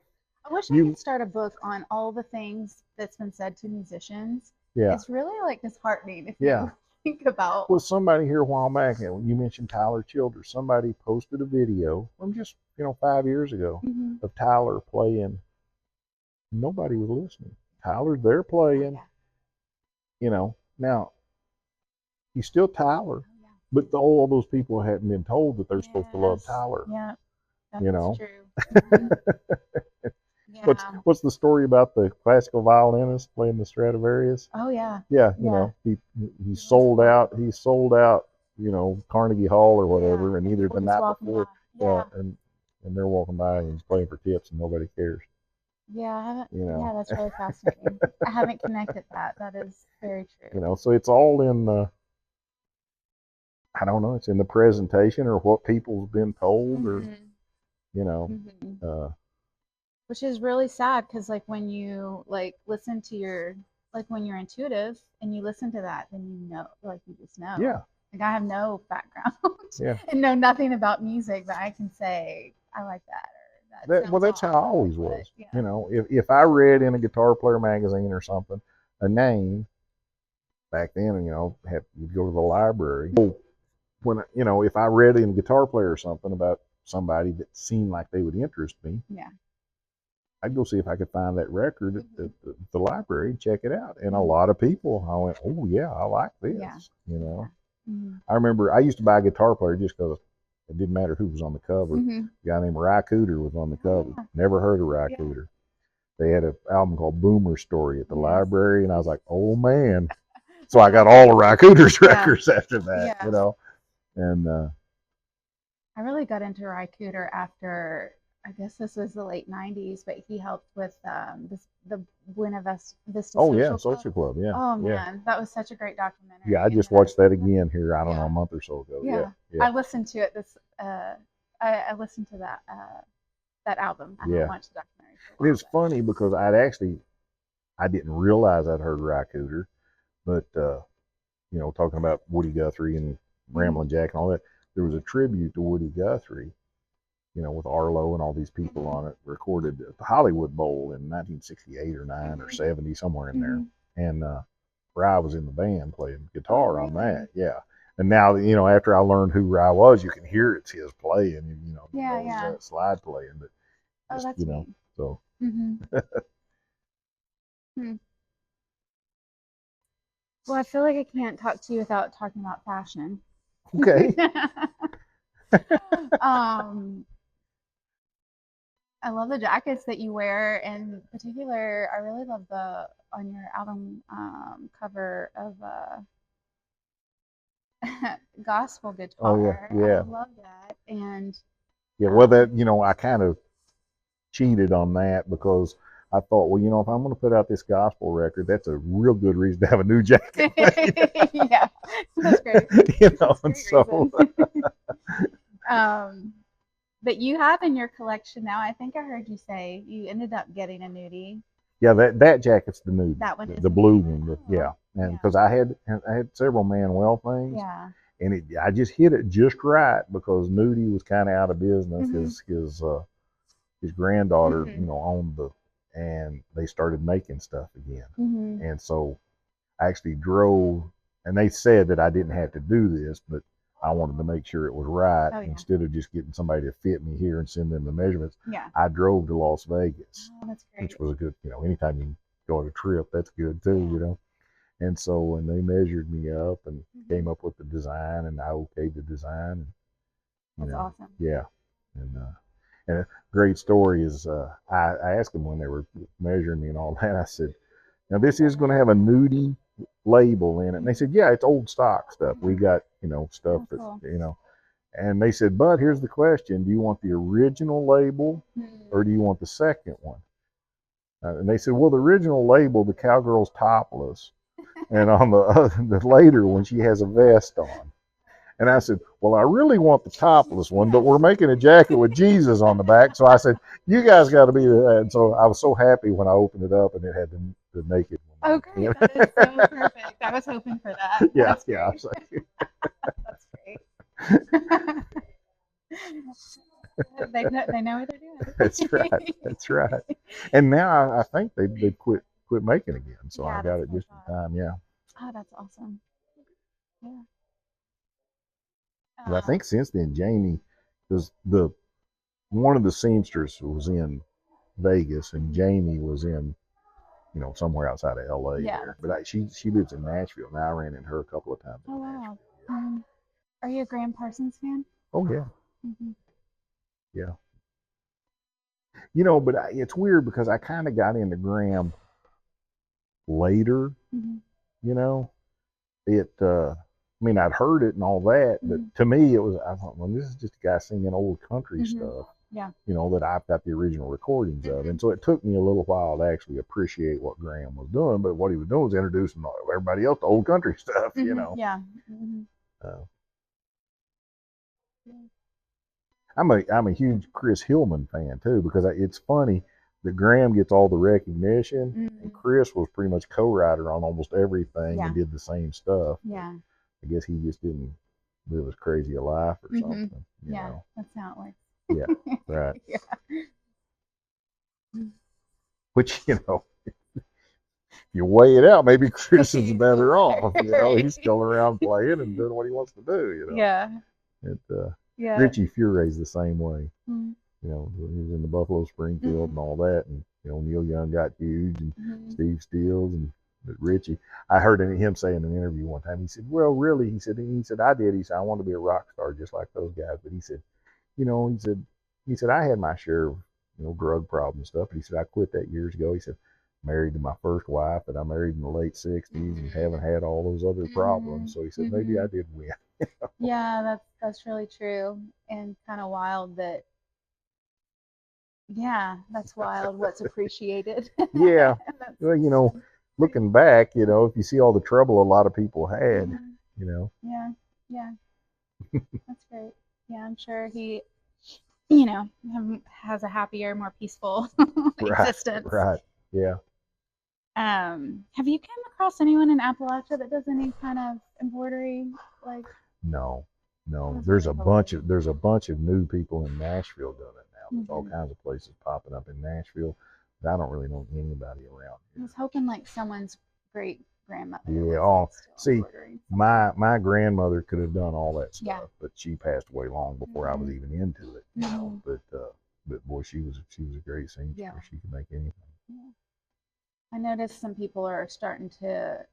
I wish I you. could start a book on all the things that's been said to musicians. Yeah. It's really like disheartening if Yeah. you think about. Well, somebody here a while back, you mentioned Tyler Childers. Somebody posted a video from just 5 years ago Mm-hmm. of Tyler playing. Nobody was listening. Tyler's there playing. Yeah. You know, now he's still Tyler, Oh, yeah. but all those people hadn't been told that they're supposed to love Yes. Tyler. Yeah, that You is know? true. Mhm. Yeah. What's the story about the classical violinist playing the Stradivarius? Oh yeah. Yeah, Yeah. he sold out. He sold out. Carnegie Hall or whatever, Yeah. and either People the just night walking before, by. Yeah. and they're walking by and he's playing for tips and nobody cares. Yeah, I haven't. You know. Yeah, that's really fascinating. I haven't connected that. That is very true. So it's all in the. I don't know. It's in the presentation or what people's been told, or Mm-hmm. you know. Mm-hmm. Which is really sad because like when you like listen to your like when you're intuitive and you listen to that, then you know, like you just know. Yeah. Like I have no background Yeah. and know nothing about music, but I can say I like that or that. That's how I always but, was. yeah. If I read in a Guitar Player magazine or something a name back then, you'd go to the library. When if I read in Guitar Player or something about somebody that seemed like they would interest me, Yeah. I'd go see if I could find that record at the library and check it out. And a Mhm. lot of people, I went, oh yeah, I like this. Yeah. Mm-hmm. I remember I used to buy a Guitar Player just because it didn't matter who was on the cover. Mm-hmm. A guy named Ry Cooder was on the cover. Yeah. Never heard of Ry Cooder. They had an album called Boomer Story at the library, and I was like, oh man. So I got all of Ry Cooder's records after that, And I really got into Ry Cooder after, I guess this was the late 90s, but he helped with the Buena Vista oh yeah, Social Social Club, yeah. Oh man, yeah. that was such a great documentary. Yeah, I just watched that again here, I don't know, a month or so ago. Yeah. Yeah. I listened to it I listened to that album. I haven't watched the documentary for a while. It was funny because I didn't realize I'd heard Ry Cooder, but talking about Woody Guthrie and Ramblin' Jack and all that, there was a tribute to Woody Guthrie, with Arlo and all these people on it, recorded at the Hollywood Bowl in 1968 or 9 or 70, somewhere in there. And Ry was in the band playing guitar on that. Yeah. And now, after I learned who Ry was, you can hear it's his playing, those slide playing. But just, that's neat. So. Well, I feel like I can't talk to you without talking about fashion. Okay. I love the jackets that you wear. In particular, I really love on your album cover of gospel guitar. Oh yeah. I love that. And well, that I kind of cheated on that because I thought, well, if I'm going to put out this gospel record, that's a real good reason to have a new jacket. Yeah, that's great. And so. But you have in your collection now, I think I heard you say you ended up getting a nudie. Yeah, that jacket's the nudie. That one is the blue one. Yeah, and because I had several Manuel things. Yeah. And I just hit it just right because nudie was kind of out of business. His granddaughter, owned and they started making stuff again. And so I actually drove, and they said that I didn't have to do this, but I wanted to make sure it was right. Instead of just getting somebody to fit me here and send them the measurements. Yeah. I drove to Las Vegas, that's great. which was a good, anytime you go on a trip, that's good too, And so when they measured me up and came up with the design, and I okayed the design, and that's awesome. Yeah, And a great story is I asked them when they were measuring me and all that. I said, "Now this is going to have a nudie label in it." And they said, "Yeah, it's old stock stuff. We got stuff that Cool. And they said, "But here's the question: do you want the original label or do you want the second one?" And they said, "Well, the original label, the cowgirl's topless, and on the later one, she has a vest on." And I said, "Well, I really want the topless one, but we're making a jacket with Jesus on the back." So I said, "You guys got to be the." And so I was so happy when I opened it up and it had the naked one. Oh, great. That is so perfect. I was hoping for that. Yeah, That's yeah. great. That's great. They know what they're doing. That's right. That's right. And now I think they quit making again. So Yeah, I got that's it what I just in thought. time. Yeah. Oh, that's awesome. Yeah. But I think since then, Jamie, because one of the seamsters was in Vegas and Jamie was in somewhere outside of L.A. Yeah. there. But she lives in Nashville. Now I ran into her a couple of times in Oh, wow. Nashville. Are you a Graham Parsons fan? Oh yeah, Mm-hmm. yeah. But it's weird because I kind of got into Graham later. Mm-hmm. You know, it. I mean, I'd heard it and all that, but to me, I thought, well, this is just a guy singing old country stuff. Yeah. That I've got the original recordings of. And so it took me a little while to actually appreciate what Graham was doing. But what he was doing was introducing everybody else to old country stuff, Yeah. Mm-hmm. I'm a huge Chris Hillman fan too, because it's funny that Graham gets all the recognition and Chris was pretty much co-writer on almost everything and did the same stuff. Yeah. I guess he just didn't live as crazy a life or something. Yeah, that's how it works. Yeah, right. Yeah. Which, if you weigh it out, maybe Chris is better off. He's still around playing and doing what he wants to do. Yeah. Yeah. Richie Furay's the same way. Mm-hmm. He was in the Buffalo Springfield and all that, and Neil Young got huge, and Steve Stills, and Richie. I heard him say in an interview one time. He said, "Well, really," he said, "I did." He said, "I wanted to be a rock star just like those guys," but he said, he said, "I had my share of drug problems and stuff," but he said, "I quit that years ago." He said, "Married to my first wife that I married in the late '60s and haven't had all those other problems." So he said, "Maybe I did win." Yeah, that's really true and kind of wild that. Yeah, that's wild. What's appreciated. Yeah. Well, looking back, if you see all the trouble a lot of people had, Yeah, yeah. That's great. Yeah, I'm sure he, has a happier, more peaceful existence. Right. Yeah. Have you come across anyone in Appalachia that does any kind of embroidery? No. There's a bunch of new people in Nashville doing it now. There's all kinds of places popping up in Nashville, but I don't really know anybody around here. I was hoping someone's great grandmother. Yeah. See, my grandmother could have done all that stuff, but she passed away long before I was even into it. But boy, she was a great singer. Yeah. She could make anything. Yeah. I noticed some people are starting to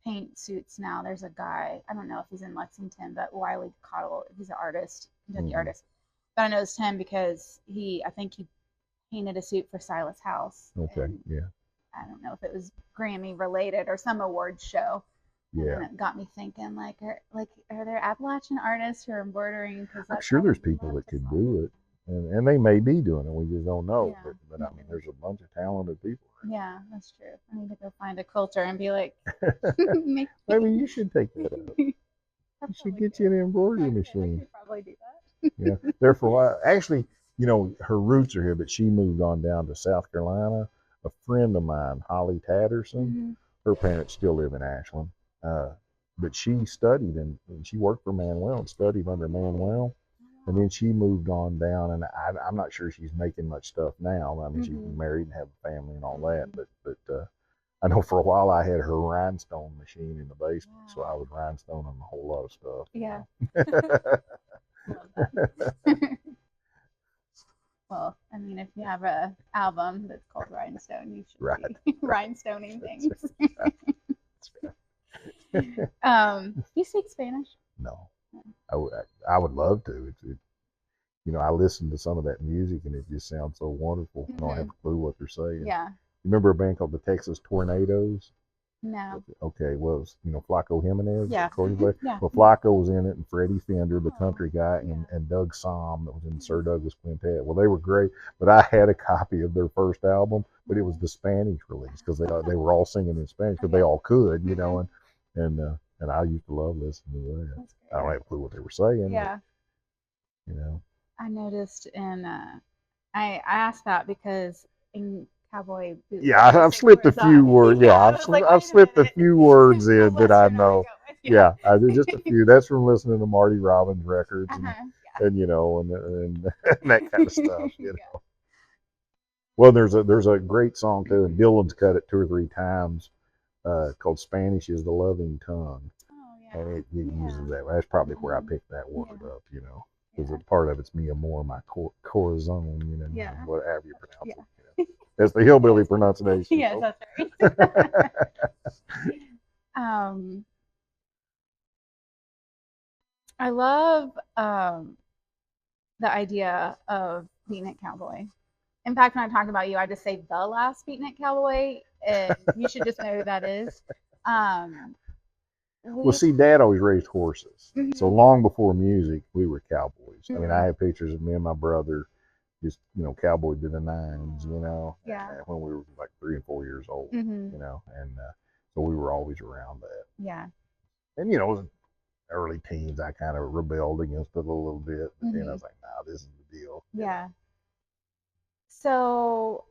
paint suits now. There's a guy, I don't know if he's in Lexington, but Wiley Cottle, he's an artist, Kentucky artist. But I noticed him because I think he painted a suit for Silas House. Okay, yeah. I don't know if it was Grammy related or some awards show. Yeah. And it got me thinking, are there Appalachian artists who are embroidering? I'm sure there's people that could do it. And they may be doing it, we just don't know. Yeah. But I mean, there's a bunch of talented people. Yeah, that's true. I need to go find a quilter and be like, maybe you should take that up. You should get you an embroidery machine. I could probably do that. Yeah, there for a while. Actually, her roots are here, but she moved on down to South Carolina. A friend of mine, Holly Tatterson, her parents still live in Ashland. But she studied and she worked for Manuel and studied under Manuel. And then she moved on down, and I'm not sure she's making much stuff now. I mean, she's married and have a family and all that. But I know for a while I had her rhinestone machine in the basement, so I was rhinestoning a whole lot of stuff. Yeah. Well, I mean, if you have an album that's called Rhinestone, you should be rhinestoning things. You speak Spanish? No. I would love to. I listen to some of that music and it just sounds so wonderful. I don't have a clue what they're saying. Yeah. Remember a band called the Texas Tornadoes? No. Okay, well, it was, Flaco Jimenez, Yeah. accordion player. Yeah. Well, Flaco was in it, and Freddie Fender, the country guy, yeah. and Doug Somm, that was in the Sir Douglas Quintet. Well, they were great, but I had a copy of their first album, but it was the Spanish release because they were all singing in Spanish because they all could, and I used to love listening to that. I don't have a clue what they were saying. Yeah. But, I noticed I asked that because in Cowboy Boots. Yeah, I've slipped a few words. Yeah, I've slipped a few words in that I know. Yeah, just a few. That's from listening to Marty Robbins records and and that kind of stuff. Well, there's a great song too, and Dylan's cut it 2 or 3 times, called "Spanish is the Loving Tongue," and it uses that. That's probably where I picked that word up, because a part of it's "mi amor, my corazon," whatever you pronounce it. That's the hillbilly pronunciation. Yes, that's right. I love the idea of Beatnik Cowboy. In fact, when I talk about you, I just say the Last Beatnik Cowboy, and you should just know who that is. Well, see, Dad always raised horses, so long before music, we were cowboys. I mean, I have pictures of me and my brother just cowboy to the nines, when we were like 3 and 4 years old, and so we were always around that. Yeah. And early teens, I kind of rebelled against it a little bit, but then I was like, nah, this is the deal. Yeah. So,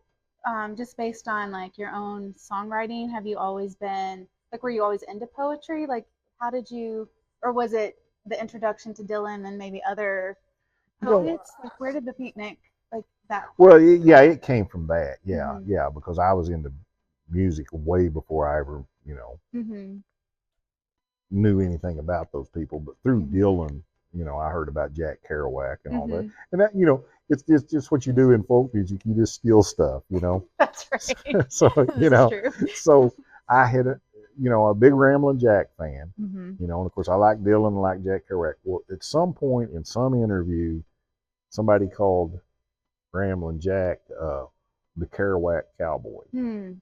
just based on like your own songwriting, have you always been like, were you always into poetry? Like, how did you, or was it the introduction to Dylan and maybe other poets? Like, where did the Beatnik that? Well, it came from that. Yeah, because I was into music way before I ever, knew anything about those people. But through Dylan, I heard about Jack Kerouac and all that. And that, it's just what you do in folk music. You just steal stuff, That's right. So, true. So I had a big Ramblin' Jack fan, and of course I like Dylan and like Jack Kerouac. Well, at some point in some interview, somebody called Ramblin' Jack the Kerouac Cowboy. And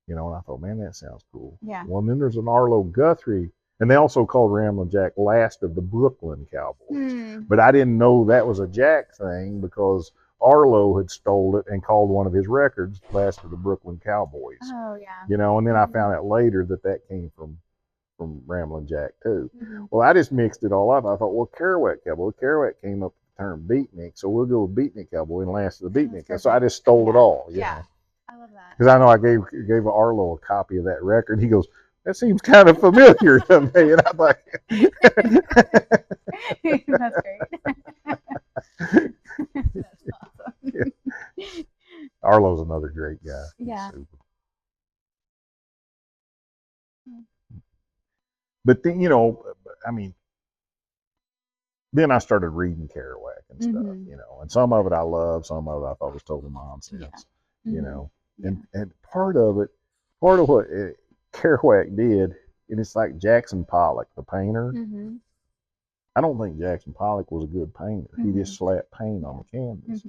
I thought, man, that sounds cool. Yeah. Well, and then there's an Arlo Guthrie, and they also called Ramblin' Jack Last of the Brooklyn Cowboys. But I didn't know that was a Jack thing because Arlo had stole it and called one of his records Last of the Brooklyn Cowboys. Oh, yeah. And then I found out later that came from Ramblin' Jack too. Well, I just mixed it all up. I thought, well, Kerouac Cowboy. Kerouac came up with the term beatnik, so we'll go with Beatnik Cowboy and Last of the Beatnik. So I just stole it all. Yeah. I love that. Because I know I gave Arlo a copy of that record. He goes, that seems kind of familiar to me. And I'm like, that's great. That's awesome. Arlo's another great guy. Yeah. But then, then I started reading Kerouac and stuff, and some of it I loved, some of it I thought was total nonsense, and part of what Kerouac did, and it's like Jackson Pollock, the painter. I don't think Jackson Pollock was a good painter. He just slapped paint on the canvas.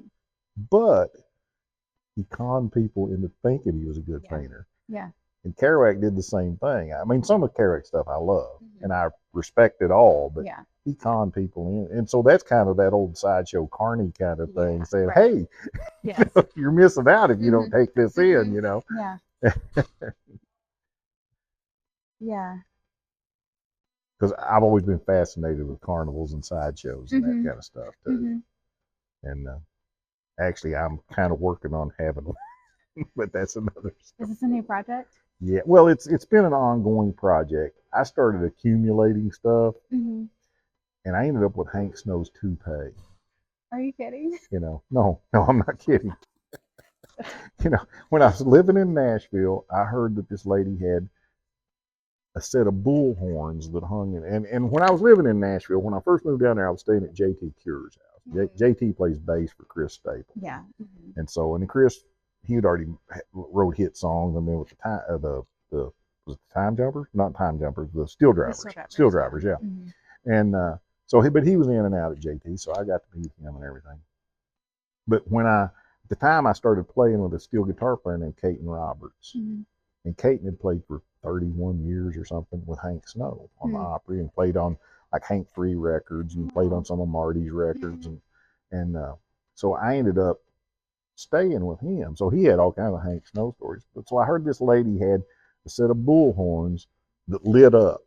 But he conned people into thinking he was a good painter. Yeah. And Kerouac did the same thing. I mean, some of Kerouac stuff I love, and I respect it all, but he conned people in. And so that's kind of that old Sideshow Carney kind of thing, saying, hey, you're missing out if you don't take this in, Yeah. Yeah. Because I've always been fascinated with carnivals and sideshows and that kind of stuff too. And actually, I'm kind of working on having one, but that's another story. Is this a new project? Yeah, well, it's been an ongoing project. I started accumulating stuff, and I ended up with Hank Snow's toupee. Are you kidding? No, I'm not kidding. When I was living in Nashville, I heard that this lady had a set of bull horns that hung in, and when I was living in Nashville, when I first moved down there, I was staying at JT Cure's house. JT plays bass for Chris Staples. Yeah. And so, and Chris, he had already wrote hit songs, and then with the was it the Time Jumpers? Not Time Jumpers, the Steel Drivers. Steel Drivers, yeah. And but he was in and out at JT, so I got to meet him and everything. But at the time I started playing with a steel guitar player named Caton Roberts. Mm-hmm. And Caton had played for 31 years or something with Hank Snow on the Opry, and played on like Hank Free records, and played on some of Marty's records. And so I ended up staying with him. So he had all kinds of Hank Snow stories. But so I heard this lady had a set of bull horns that lit up,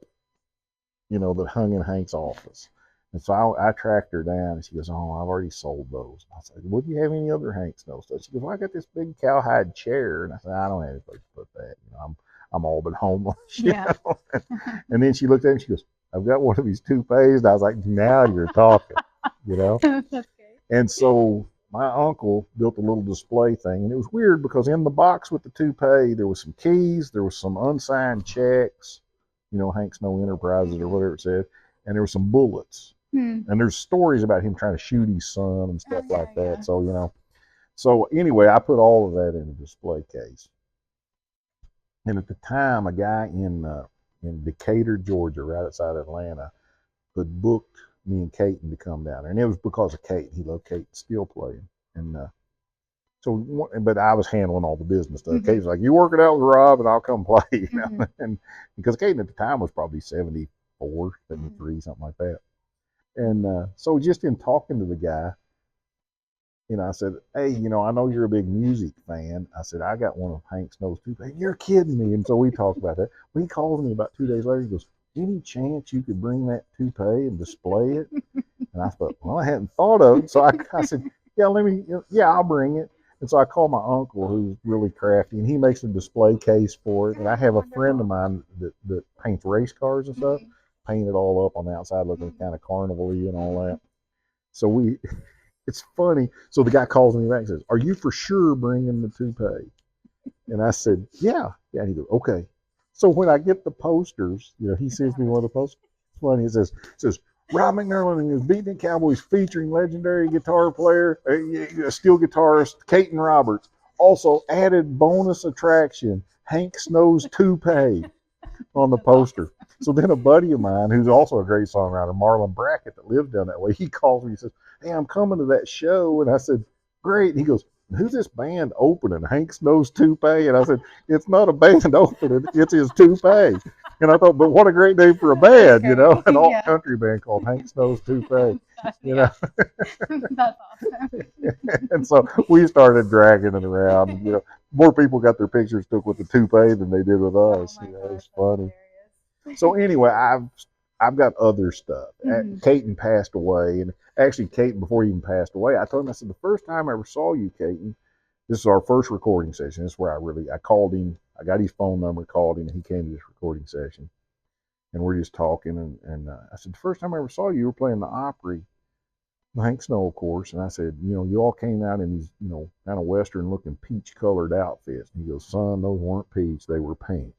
that hung in Hank's office. And so I tracked her down, and she goes, "Oh, I've already sold those." I said, "Would you have any other Hank Snow stuff?" She goes, "Well, I got this big cowhide chair." And I said, "I don't have any place to put that. I'm all but homeless." Yeah. And then she looked at me and she goes, "I've got one of these toupees." And I was like, "Now you're talking," That's great. And so my uncle built a little display thing, and it was weird because in the box with the toupee, there was some keys, there was some unsigned checks, Hank Snow Enterprises or whatever it said, and there were some bullets. And there's stories about him trying to shoot his son and stuff like that. Yeah. So anyway, I put all of that in a display case. And at the time, a guy in Decatur, Georgia, right outside Atlanta, had booked me and Caton to come down there. And it was because of Caton. He loved Caton steel playing. And but I was handling all the business stuff. Caton's like, "You work it out with Rob and I'll come play." And because Caton at the time was probably 74, 73, something like that. And so just in talking to the guy, I said, "Hey, I know you're a big music fan." I said, "I got one of Hank Snow's toupees." "You're kidding me." And so we talked about that. Well, he calls me about 2 days later. He goes, "Any chance you could bring that toupee and display it?" And I thought, well, I hadn't thought of it. So I said, "Yeah, I'll bring it." And so I called my uncle, who's really crafty, and he makes a display case for it. And I have a friend of mine that paints race cars and stuff, paint it all up on the outside, looking kind of carnival-y and all that. So it's funny. So the guy calls me back and says, "Are you for sure bringing the toupee?" And I said, yeah. He goes, "Okay." So when I get the posters, he sends me one of the posters. It's funny. It says, "Rob McNurlin and his Beatnik Cowboys featuring legendary guitar player, steel guitarist Caton Roberts. Also added bonus attraction, Hank Snow's toupee," on the poster. So then a buddy of mine, who's also a great songwriter, Marlon Brackett, that lives down that way, he calls me and says, "Hey, I'm coming to that show." And I said, "Great." And he goes, "Who's this band opening? Hank Snow's toupee?" And I said, "It's not a band opening, it's his toupee." And I thought, but what a great name for a band, an alt country band called Hank Snow's toupee. That's awesome. And so we started dragging it around. More people got their pictures took with the toupee than they did with us. It was funny. So anyway, I've got other stuff. Caton passed away, and actually Caton, before he even passed away, I told him, I said, "The first time I ever saw you, Caton, this is our first recording session. This is where I called him. I got his phone number, called him, and he came to this recording session. And we're just talking, and I said, "The first time I ever saw you, you were playing the Opry, Hank Snow, of course." And I said, "You all came out in these, kind of Western-looking peach-colored outfits." And he goes, "Son, those weren't peach, they were pink."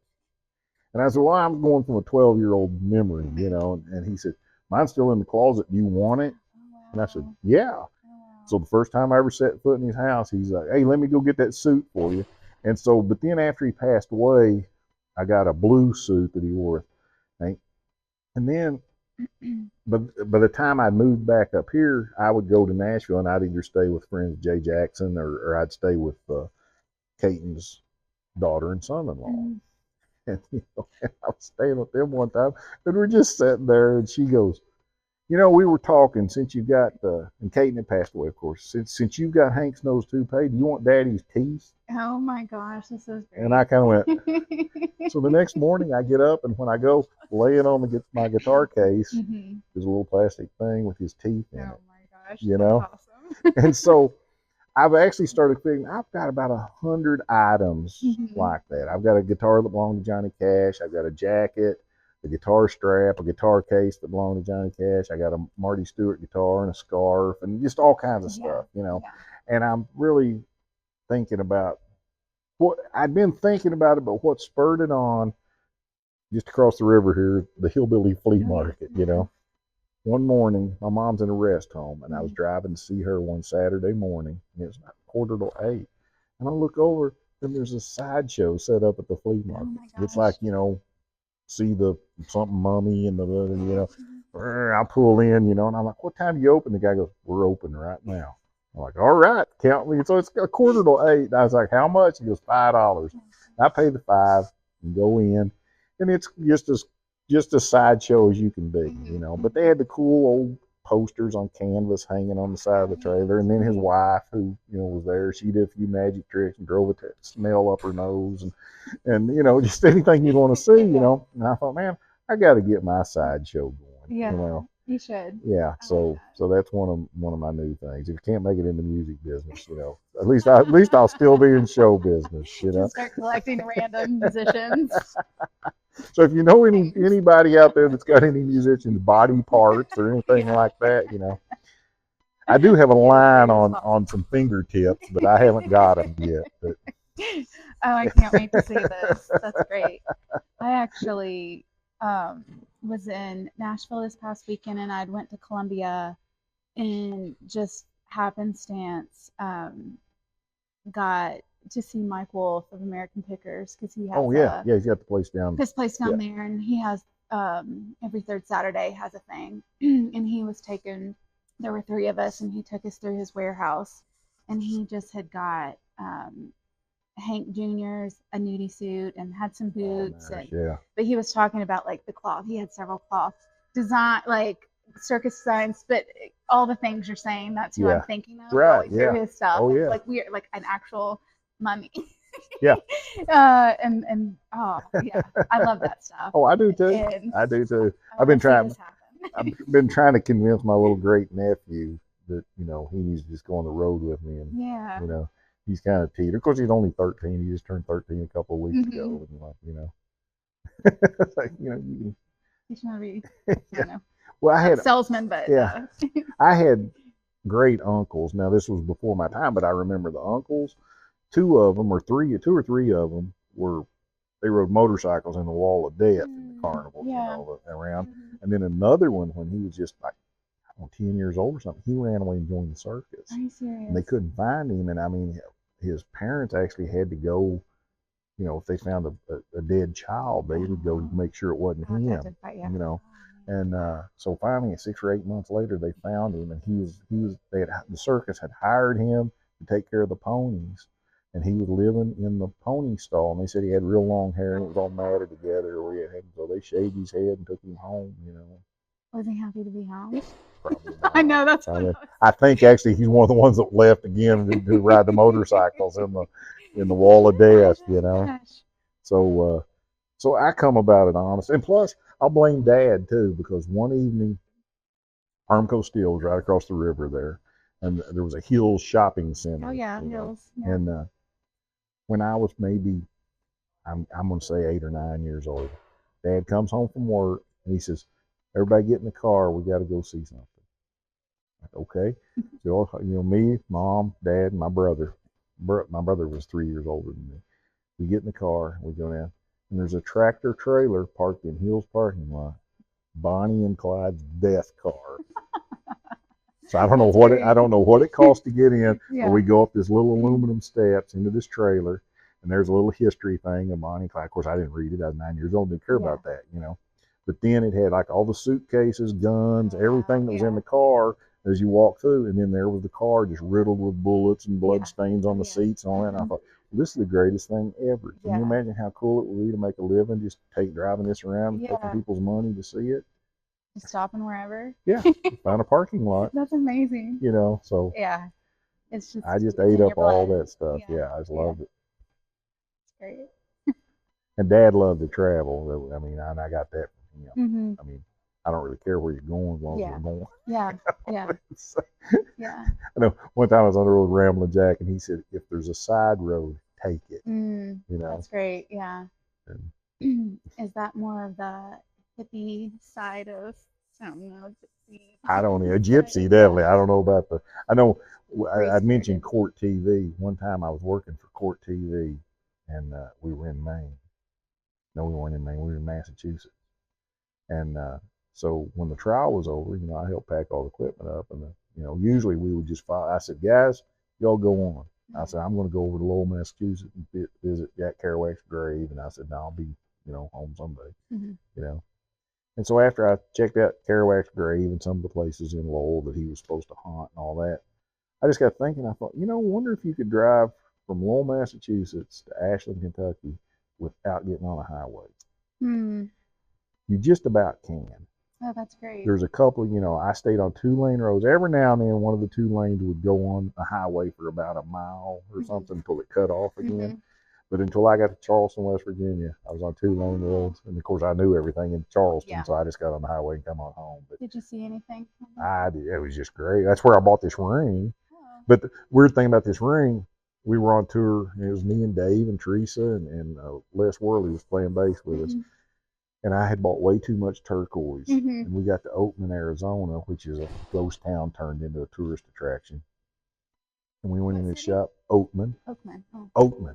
And I said, "Well, I'm going from a 12-year-old memory, And he said, "Mine's still in the closet. Do you want it?" And I said, "Yeah." So the first time I ever set foot in his house, he's like, "Hey, let me go get that suit for you." And so, but then after he passed away, I got a blue suit that he wore, I think. And then, but by the time I moved back up here, I would go to Nashville, and I'd either stay with friends Jay Jackson, or I'd stay with Caton's daughter and son-in-law. And, I was staying with them one time, and we're just sitting there, and she goes, "We were talking, since you got," and Caton had passed away, of course, "since you got Hank Snow's toupee, do you want Daddy's teeth?" Oh my gosh, this is great. And I kind of went. So the next morning I get up, and when I go lay it on my guitar case, there's a little plastic thing with his teeth in it. Oh my gosh, that's awesome. And so I've actually started figuring, I've got about 100 items like that. I've got a guitar that belonged to Johnny Cash. I've got a jacket, a guitar strap, a guitar case that belonged to Johnny Cash. I got a Marty Stewart guitar and a scarf and just all kinds of stuff, And I'm really thinking about I'd been thinking about it, but what spurred it on, just across the river here, the Hillbilly Flea Market, One morning, my mom's in a rest home, and I was driving to see her one Saturday morning, and it was about 7:45. And I look over, and there's a sideshow set up at the flea market. It's like, see the something mummy and the. I pull in, and I'm like, what time do you open? The guy goes, we're open right now. I'm like, all right, count me. So it's a 7:45. And I was like, how much? He goes, $5. I pay the 5 and go in, and it's just as sideshow as you can be, But they had the cool old posters on canvas hanging on the side of the trailer, and then his wife, who was there, she did a few magic tricks and drove a smell up her nose, and just anything you'd want to see. And I thought, man, I got to get my sideshow going. Yeah, you should. Yeah, I so like that. so that's one of my new things. If you can't make it in the music business, at least I'll still be in show business. Just start collecting random musicians. So if you know anybody out there that's got any musicians' body parts or anything like that, I do have a line on some fingertips, but I haven't got them yet. But Oh, I can't wait to see this. That's great. I actually was in Nashville this past weekend, and I went to Columbia, and just happenstance got to see Mike Wolf of American Pickers, because he has he's got the place down. his place down there, and he has every third Saturday has a thing, and he was taken. There were 3 of us, and he took us through his warehouse, and he just had got Hank Jr.'s a nudie suit and had some boots. Nice. But he was talking about like the cloth. He had several cloth design, like circus designs, but all the things you're saying, that's who I'm thinking of. Right. Going through his stuff. Oh, It's yeah. like weird, like an actual mummy. Yeah. And oh yeah, I love that stuff. Oh, I do too. And I do too. I I've been wanna see trying. this happen. I've been trying to convince my little great nephew that he needs to just go on the road with me, and Yeah. he's kind of teeter. Of course, he's only 13. He just turned 13 a couple of weeks Mhm. ago, and it's like you can. He's trying to be, Yeah. I don't know, Well, I had salesman, but Yeah. I had great uncles. Now this was before my time, but I remember the uncles. 2 or 3 of them they rode motorcycles in the Wall of Death in the carnival, Yeah. around. Mhm. And then another one, when he was just like 10 years old or something, he ran away and joined the circus. Are you serious? And they couldn't find him. And I mean, his parents actually had to go, if they found a dead child, they would go make sure it wasn't him, And so finally, 6 or 8 months later, they found him, and the circus had hired him to take care of the ponies, and he was living in the pony stall. And they said he had real long hair and it was all matted together, so they shaved his head and took him home. Was he happy to be home? Probably not. I know, that's I think actually he's one of the ones that left again to ride the motorcycles in the Wall of Death. Gosh. So I come about it honest, and plus I'll blame Dad too, because one evening Armco Steel was right across the river there, and there was a Hills shopping center. Oh yeah, Hills. Yeah. And when I was maybe, I'm going to say 8 or 9 years old, Dad comes home from work and he says, "Everybody get in the car. We got to go see something." Like, okay. So me, Mom, Dad, and my brother. My brother was 3 years older than me. We get in the car. We go down, and there's a tractor trailer parked in Hills parking lot. Bonnie and Clyde's death car. So I don't know what it costs to get in. Yeah. But we go up this little aluminum steps into this trailer, and there's a little history thing of Bonnie and Clyde. Of course, I didn't read it. I was 9 years old. Didn't care about that, But then it had like all the suitcases, guns, everything that was in the car as you walk through. And then there was the car just riddled with bullets and blood stains on the seats and all that. And I thought, this is the greatest thing ever. Can you imagine how cool it would be to make a living, just driving this around and taking people's money to see it? Just stopping wherever. Yeah, find a parking lot. That's amazing. So Yeah, it's just. I just it's ate in up your blood. all that stuff. Yeah. I just loved it. It's great. And Dad loved to travel. I mean, I got that from him. Mm-hmm. I mean, I don't really care where you're going as long as you're going. Yeah. Yeah. I know one time I was on the road with Ramblin' Jack, and he said, "If there's a side road, take it." That's great. Yeah. And is that more of the hippie side of? I don't know. Gypsy. I don't know. Gypsy, definitely. I don't know about I know I mentioned Court TV. One time I was working for Court TV, and we were in Maine. No, we weren't in Maine. We were in Massachusetts. And so when the trial was over, I helped pack all the equipment up, and usually we would just follow. I said, "Guys, y'all go on." I said, "I'm going to go over to Lowell, Massachusetts, and visit Jack Kerouac's grave." And I said, "No, I'll be, home someday." And so after I checked out Kerouac's grave and some of the places in Lowell that he was supposed to haunt and all that, I just got thinking. I thought, wonder if you could drive from Lowell, Massachusetts to Ashland, Kentucky without getting on a highway. You just about can. Oh, that's great. There's a couple, I stayed on 2-lane roads. Every now and then, one of the 2 lanes would go on a highway for about a mile or something until it cut off again. But until I got to Charleston, West Virginia, I was on 2-lane roads. And of course, I knew everything in Charleston, so I just got on the highway and come on home. But did you see anything? I did. It was just great. That's where I bought this ring. But the weird thing about this ring, we were on tour, and it was me and Dave and Teresa and Les Worley was playing bass with us. And I had bought way too much turquoise. And we got to Oatman, Arizona, which is a ghost town turned into a tourist attraction. And we went in the shop, Oatman. Oatman,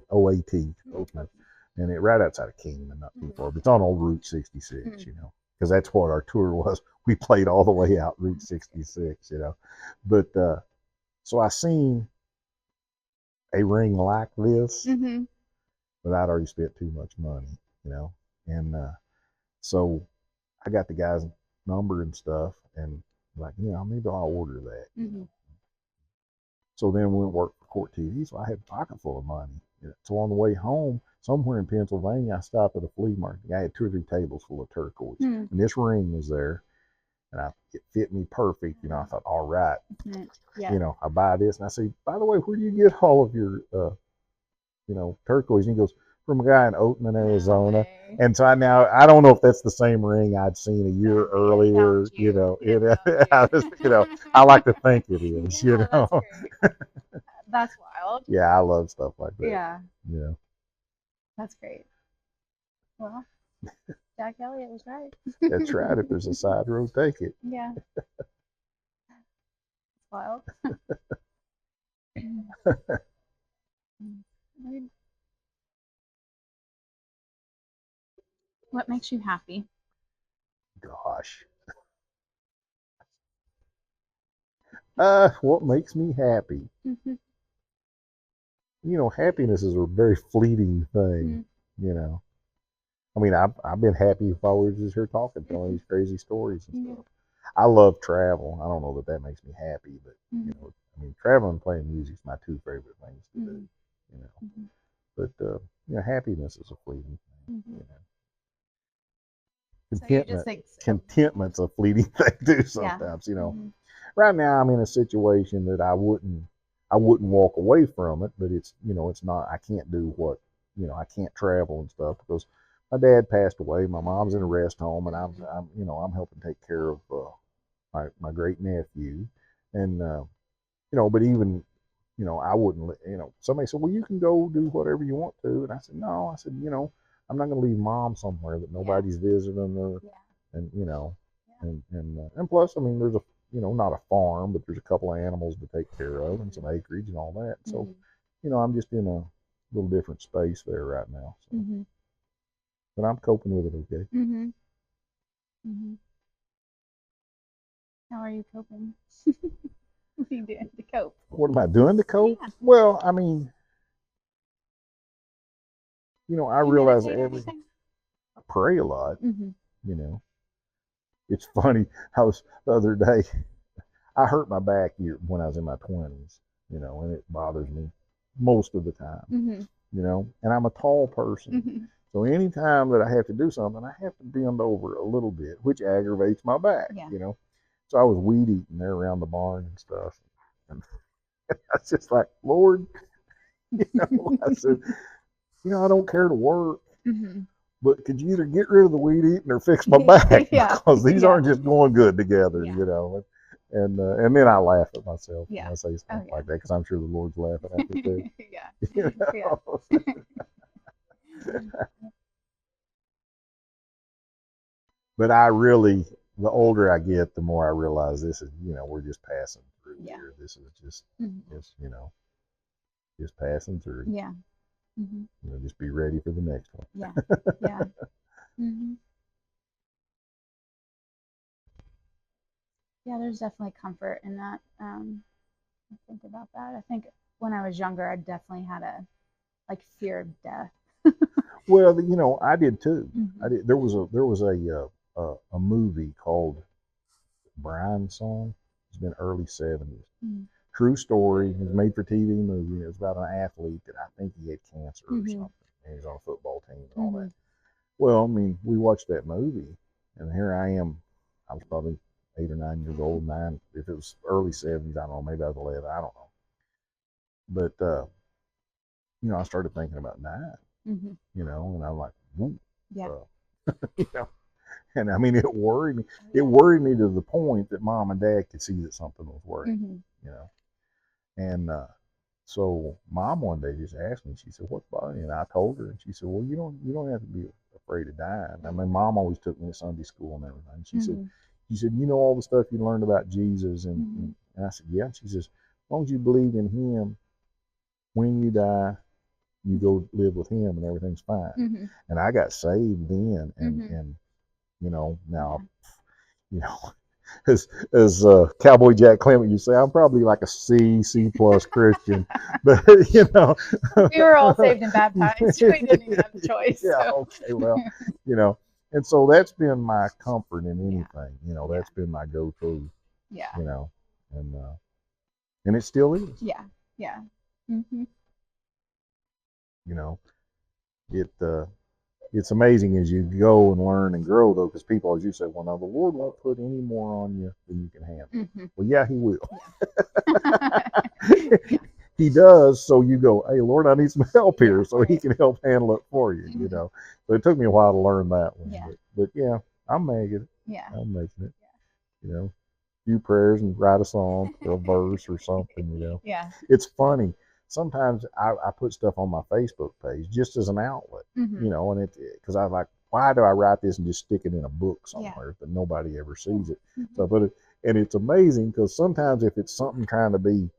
O-A-T, Oatman. And it right outside of Kingman, not too far. But it's on old Route 66, because that's what our tour was. We played all the way out Route 66, But so I seen a ring like this, but I'd already spent too much money, And so I got the guy's number and stuff, and like, maybe I'll order that. So then we went and worked for Court TV, so I had a pocket full of money. So on the way home, somewhere in Pennsylvania, I stopped at a flea market. I had 2 or 3 tables full of turquoise, and this ring was there, and it fit me perfect. I thought, all right, I buy this, and I say, by the way, where do you get all of your, turquoise? And he goes, from a guy in Oatman, Arizona. Okay. And so I don't know if that's the same ring I'd seen a year earlier. I like to think it is. That's great. That's wild. Yeah, I love stuff like that. Yeah. That's great. Well, Jack Elliott was right. That's right. If there's a side road, take it. Yeah. It's wild. What makes you happy? Gosh. What makes me happy? Happiness is a very fleeting thing, I mean, I've been happy if I was just here talking, telling these crazy stories and stuff. I love travel. I don't know that makes me happy, but, traveling and playing music is my 2 favorite things to do, But, happiness is a fleeting thing, Contentment's a fleeting thing too sometimes, Right now I'm in a situation that I wouldn't walk away from it, but it's, it's not, I can't do what, I can't travel and stuff because my dad passed away, my mom's in a rest home, and I'm helping take care of my great nephew, and but even, I wouldn't, somebody said, well, you can go do whatever you want to, and I said, no, I'm not going to leave mom somewhere that nobody's visiting her, and and plus, there's a, not a farm, but there's a couple of animals to take care of and some acreage and all that. So, I'm just in a little different space there right now. So. But I'm coping with it okay. How are you coping? What are you doing to cope? What am I doing to cope? Yeah. Well, I realize everything. I pray a lot. It's funny. The other day, I hurt my back when I was in my 20s, and it bothers me most of the time, and I'm a tall person. So anytime that I have to do something, I have to bend over a little bit, which aggravates my back, So I was weed eating there around the barn and stuff. And I was just like, Lord, I said, I don't care to work, but could you either get rid of the weed eating or fix my back? Because these aren't just going good together, And then I laugh at myself when I say stuff like that because I'm sure the Lord's laughing at me too. But I really, the older I get, the more I realize this is, we're just passing through here. This is just, just passing through. Yeah. Just be ready for the next one. Yeah. Yeah, there's definitely comfort in that. I think about that. I think when I was younger, I definitely had a fear of death. Well, I did too. I did. There was a a movie called Brian Song. It's been early 70s. Mm-hmm. True story. It was made for TV movie. It was about an athlete that I think he had cancer or Mm-hmm. something. And he was on a football team and all Mm-hmm. that. Well, I mean, we watched that movie, and here I am. I was probably 8 or 9 years old. 9. If it was early 70s, I don't know. Maybe I was 11. I don't know. But you know, I started thinking about dying. Mm-hmm. You know, and I'm like, whoop. Yeah. You know, and I mean, it worried me. Yeah. It worried me to the point that mom and dad could see that something was worrying. Mm-hmm. You know, and so mom one day just asked me. She said, "What's bothering you?" And I told her, and she said, "Well, you don't have to be afraid of dying." I mean, mom always took me to Sunday school and everything. She said, "You know all the stuff you learned about Jesus," and I said, "Yeah." She says, "As long as you believe in Him, when you die, you go live with Him, and everything's fine." Mm-hmm. And I got saved then, and Mm-hmm. and you know now, you know. As Cowboy Jack Clement used to say, I'm probably like a C plus Christian, but you know, We were all saved and baptized. We didn't even have the choice. Yeah, So. okay, well, you know, and so that's been my comfort in anything. You know, Yeah. that's been my go-to. Yeah. You know, and it still is. Yeah. Yeah. Mm-hmm. You know, it's amazing as you go and learn and grow, though, because people, as you say, well, now the Lord won't put any more on you than you can handle. Mm-hmm. Well, yeah, He will. Yeah. He does. So you go, hey, Lord, I need some help here, so right. He can help handle it for you. Mm-hmm. You know, so it took me a while to learn that one. Yeah. But yeah, I'm making it. Yeah. I'm making it. You know, a few prayers and write a song or a verse or something. You know. Yeah. It's funny. Sometimes I put stuff on my Facebook page just as an outlet. Mm-hmm. You know, and it because I like, why do I write this and just stick it in a book somewhere that nobody ever sees it? Mm-hmm. So I put it, and it's amazing because sometimes if it's something trying to be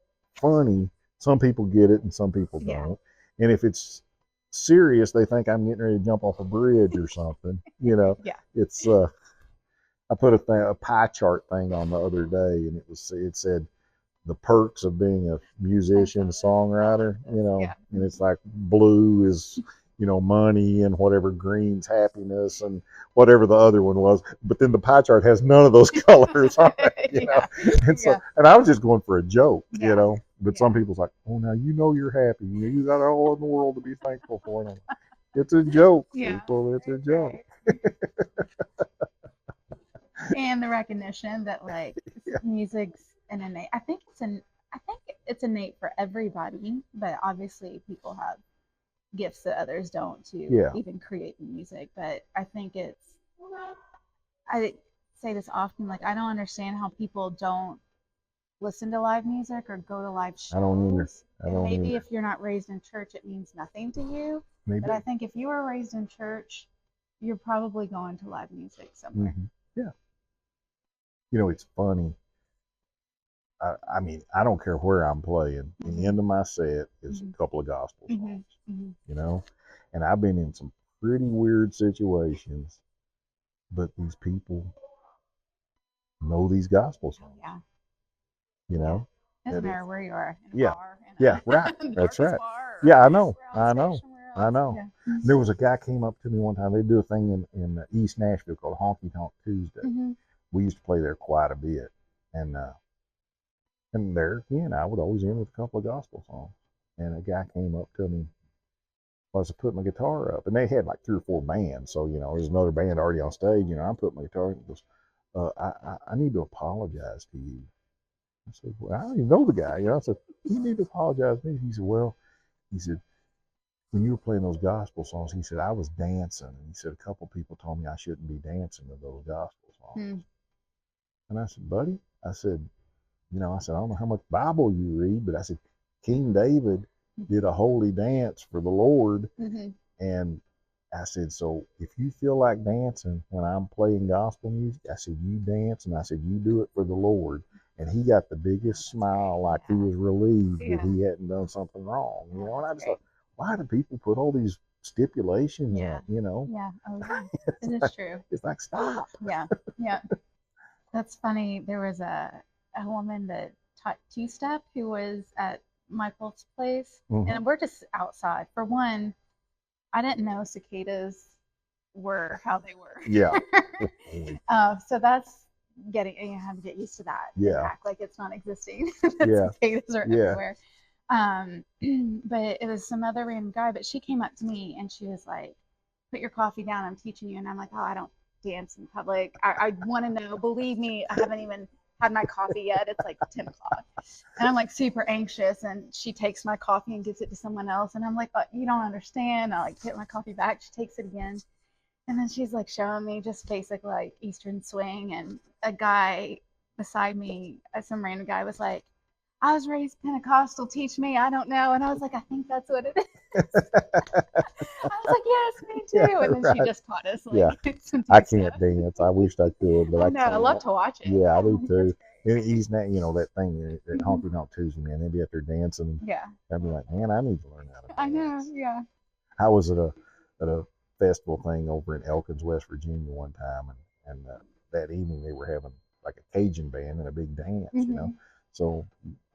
funny, some people get it and some people don't. And if it's serious, they think I'm getting ready to jump off a bridge or something. You know, it's I put a pie chart thing on the other day, and it said the perks of being a musician, songwriter, you know, and it's like blue is, you know, money, and whatever green's happiness, and whatever the other one was. But then the pie chart has none of those colors on it, you know. And so, and I was just going for a joke, you know. But some people's like, oh, now you know you're happy. You got all in the world to be thankful for. And it's a joke, people. It's a joke. And the recognition that like music's an innate. I think it's innate for everybody, but obviously people have gifts that others don't to even create the music. But I think I say this often, like I don't understand how people don't listen to live music or go to live shows. I don't either. Maybe if you're not raised in church, it means nothing to you. Maybe. But I think if you were raised in church, you're probably going to live music somewhere. Mm-hmm. Yeah. You know, it's funny. I mean, I don't care where I'm playing. The end of my set is a couple of gospel songs, you know? And I've been in some pretty weird situations, but these people know these gospel songs. Yeah. You know? Doesn't matter where you are. In a bar, right. That's right. Bar, yeah, I know. Yeah. There was a guy came up to me one time. They do a thing in East Nashville called Honky Tonk Tuesday. We used to play there quite a bit. And there again, I would always end with a couple of gospel songs. And a guy came up to me. I was putting my guitar up, and they had like 3 or 4 bands. So, you know, there's another band already on stage. You know, I'm putting my guitar up, and he goes, I need to apologize to you. I said, well, I don't even know the guy. You know, I said, you need to apologize to me. He said, well, when you were playing those gospel songs, he said, I was dancing. And he said, a couple people told me I shouldn't be dancing to those gospel songs. And I said, buddy, I said, I don't know how much Bible you read, but I said, King David did a holy dance for the Lord. And I said, so if you feel like dancing when I'm playing gospel music, I said, you dance, and I said, you do it for the Lord. And he got the biggest smile, like he was relieved that he hadn't done something wrong. You know, and I just thought, why do people put all these stipulations on, you know? Yeah, it is true. It's like, stop. Yeah. That's funny. There was a woman that taught two-step who was at Michael's place, and we're just outside. For one, I didn't know cicadas were how they were. Yeah. So that's you have to get used to that. And Yeah. act like it's not existing. That Yeah. cicadas are Yeah. everywhere. But it was some other random guy, but she came up to me and she was like, "Put your coffee down, I'm teaching you." And I'm like, "Oh, I don't dance in public. I want to know. Believe me, I haven't even had my coffee yet. It's like 10 o'clock." And I'm like super anxious. And she takes my coffee and gives it to someone else. And I'm like, "You don't understand." I like get my coffee back. She takes it again. And then she's like showing me just basic like Eastern swing. And a guy beside me, some random guy was like, "I was raised Pentecostal, teach me, I don't know." And I was like, "I think that's what it is." I was like, "Yes, me too." Yeah, And then she right. just taught us like Yeah. some I stuff. can't dance. I wish I could, but I I know, I can't. love to watch it. Yeah, I do That's too. great. And he's not, that thing that Mhm. honky tonk Tuesday, man. They'd be up there dancing. Yeah, I'd be like, man, I need to learn how to I know. dance. Yeah. I was at a festival thing over in Elkins, West Virginia one time, and that evening they were having like a Cajun band and a big dance. So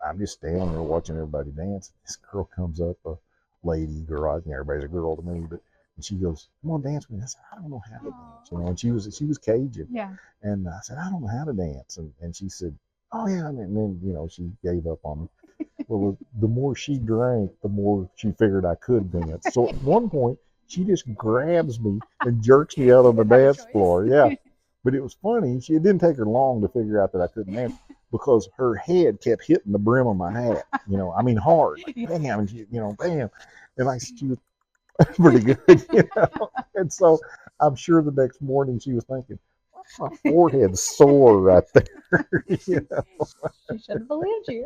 I'm just standing there watching everybody dance. This girl comes up, a lady, girl, everybody's a girl to me, but and she goes, "Come on, dance with me." I said, "I don't know how to dance," and she was Cajun, Yeah. and I said, "I don't know how to dance," and she said, "Oh yeah," and then she gave up on me. Well, the more she drank, the more she figured I could dance. So at one point, she just grabs me and jerks me out on the dance floor. Yeah. But it was funny. It didn't take her long to figure out that I couldn't dance because her head kept hitting the brim of my hat. I mean, hard. Like, bam, and bam. And she was pretty good. And so I'm sure the next morning she was thinking, my forehead's sore right there. She should have believed you.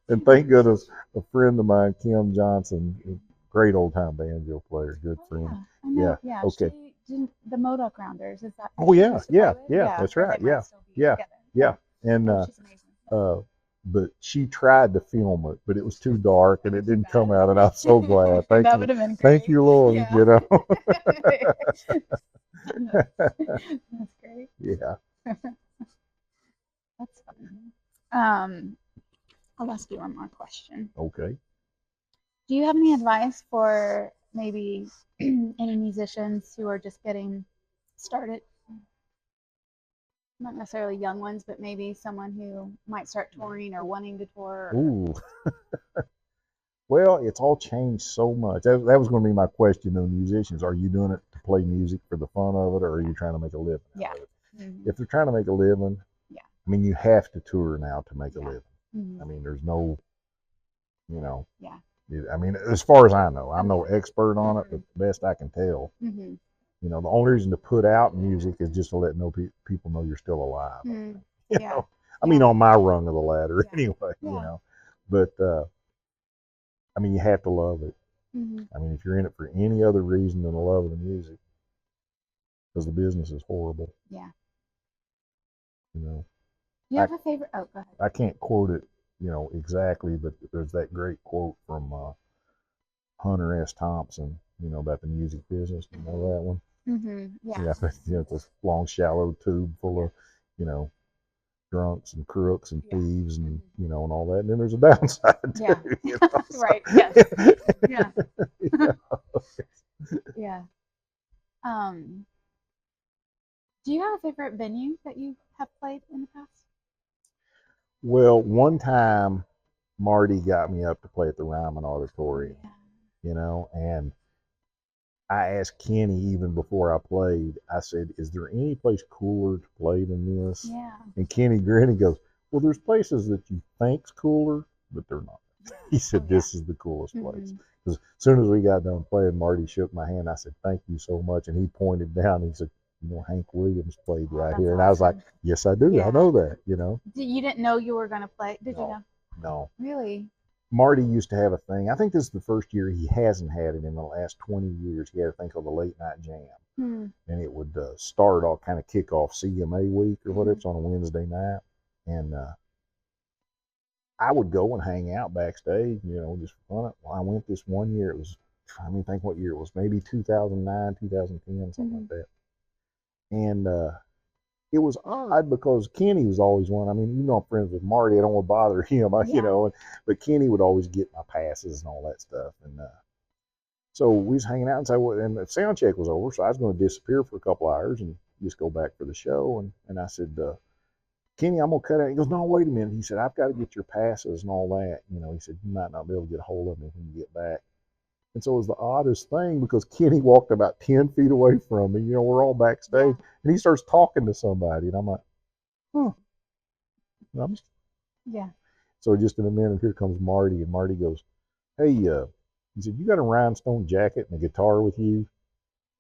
And thank goodness a friend of mine, Kim Johnson, great old time banjo player, good friend. Yeah, I know. Yeah. Yeah. Okay. She did the Modoc Rounders. Is that? Oh yeah, Used to play yeah, with? yeah. That's or right. they might Yeah, still be yeah, together. yeah. And Oh, she's amazing. but she tried to film it, but it was too dark and it didn't come out. And I'm so glad. Thank That you, would have been great. thank you, Lord. Yeah. That's great. Yeah. That's fun. I'll ask you one more question. Okay. Do you have any advice for maybe any musicians who are just getting started? Not necessarily young ones, but maybe someone who might start touring or wanting to tour. Ooh. Well, it's all changed so much. That was going to be my question to the musicians. Are you doing it to play music for the fun of it, or are you trying to make a living out of it? Mm-hmm. If they're trying to make a living, I mean, you have to tour now to make a living. Mm-hmm. I mean, there's no, Yeah. I mean, as far as I know, I'm no expert on it, but the best I can tell, Mm-hmm. the only reason to put out music is just to let people know you're still alive. Mm-hmm. I mean, on my rung of the ladder anyway, Yeah. But, I mean, you have to love it. Mm-hmm. I mean, if you're in it for any other reason than the love of the music, because the business is horrible. Yeah. Do you have a favorite? Oh, go ahead. I can't quote it, exactly, but there's that great quote from Hunter S. Thompson, about the music business. You know that one? Mm-hmm. Yeah. Yeah, it's a long, shallow tube full of, drunks and crooks and thieves and, and all that. And then there's a downside too. Yeah. Right. Yes. Yeah. Yeah. Do you have a favorite venue that you have played in the past? Well, one time Marty got me up to play at the Ryman Auditorium, and I asked Kenny even before I played, I said, "Is there any place cooler to play than this?" Yeah. And Kenny grinned and goes, "Well, there's places that you think's cooler, but they're not." He said, "This is the coolest place." Because as soon as we got done playing, Marty shook my hand. I said, "Thank you so much." And he pointed down. He said, Hank Williams played right here. And I was like, "Yes, I do. Yeah. I know that, You didn't know you were going to play? Did you know? No. Really? Marty used to have a thing. I think this is the first year he hasn't had it in the last 20 years. He had a thing called the Late Night Jam. And it would start off, kind of kick off CMA week or whatever. It's on a Wednesday night. And I would go and hang out backstage, just for fun. Well, I went this one year. It was, I mean, think what year it was. Maybe 2009, 2010, something like that. And it was odd because Kenny was always one. I mean, I'm friends with Marty. I don't want to bother him, but Kenny would always get my passes and all that stuff. And So we was hanging out and and the sound check was over, so I was going to disappear for a couple hours and just go back for the show. And I said, Kenny, I'm going to cut out. He goes, no, wait a minute. He said, I've got to get your passes and all that. He said, you might not be able to get a hold of me when you get back. And so it was the oddest thing because Kenny walked about 10 feet away from me. We're all backstage, and he starts talking to somebody. And I'm like, Yeah. So just in a minute, here comes Marty, and Marty goes, hey, he said, you got a rhinestone jacket and a guitar with you?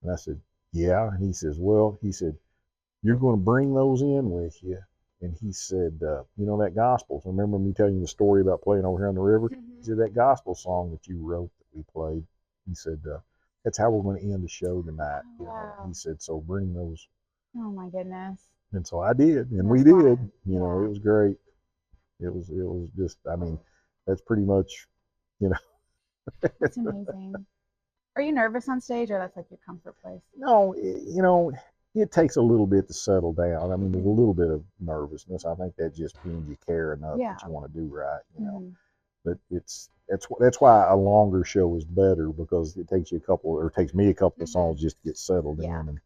And I said, yeah. And he says, well, you're going to bring those in with you. And he said, that gospel. So remember me telling you the story about playing over here on the river? Mm-hmm. He said, that gospel song that you wrote that we played, he said, that's how we're going to end the show tonight. Wow. He said, so bring those. Oh my goodness. And so I did, and That's we did. fun. It was great. It was just, that's pretty much, That's amazing. Are you nervous on stage, or that's like your comfort place? No, it takes a little bit to settle down. There's a little bit of nervousness. I think that just means you care enough that you want to do right, But that's why a longer show is better, because it takes me a couple of songs just to get settled in, and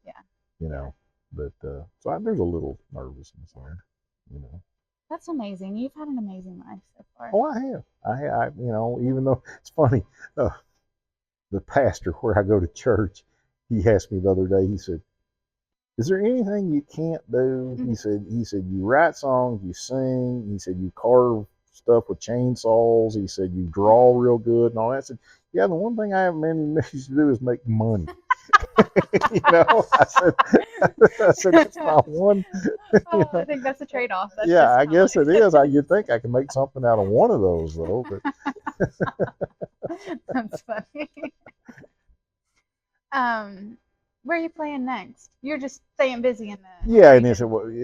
But so there's a little nervousness there, That's amazing. You've had an amazing life so far. Oh, I have. Even though it's funny, the pastor where I go to church, he asked me the other day, he said, is there anything you can't do? Mm-hmm. He said, you write songs, you sing. He said, you carve stuff with chainsaws. He said, you draw real good and all that. I said, yeah, the one thing I haven't managed to do is make money. I said, that's my one. I think that's a trade-off. I guess it is. You'd think I can make something out of one of those, though. But that's funny. Where are you playing next? You're just staying busy in the in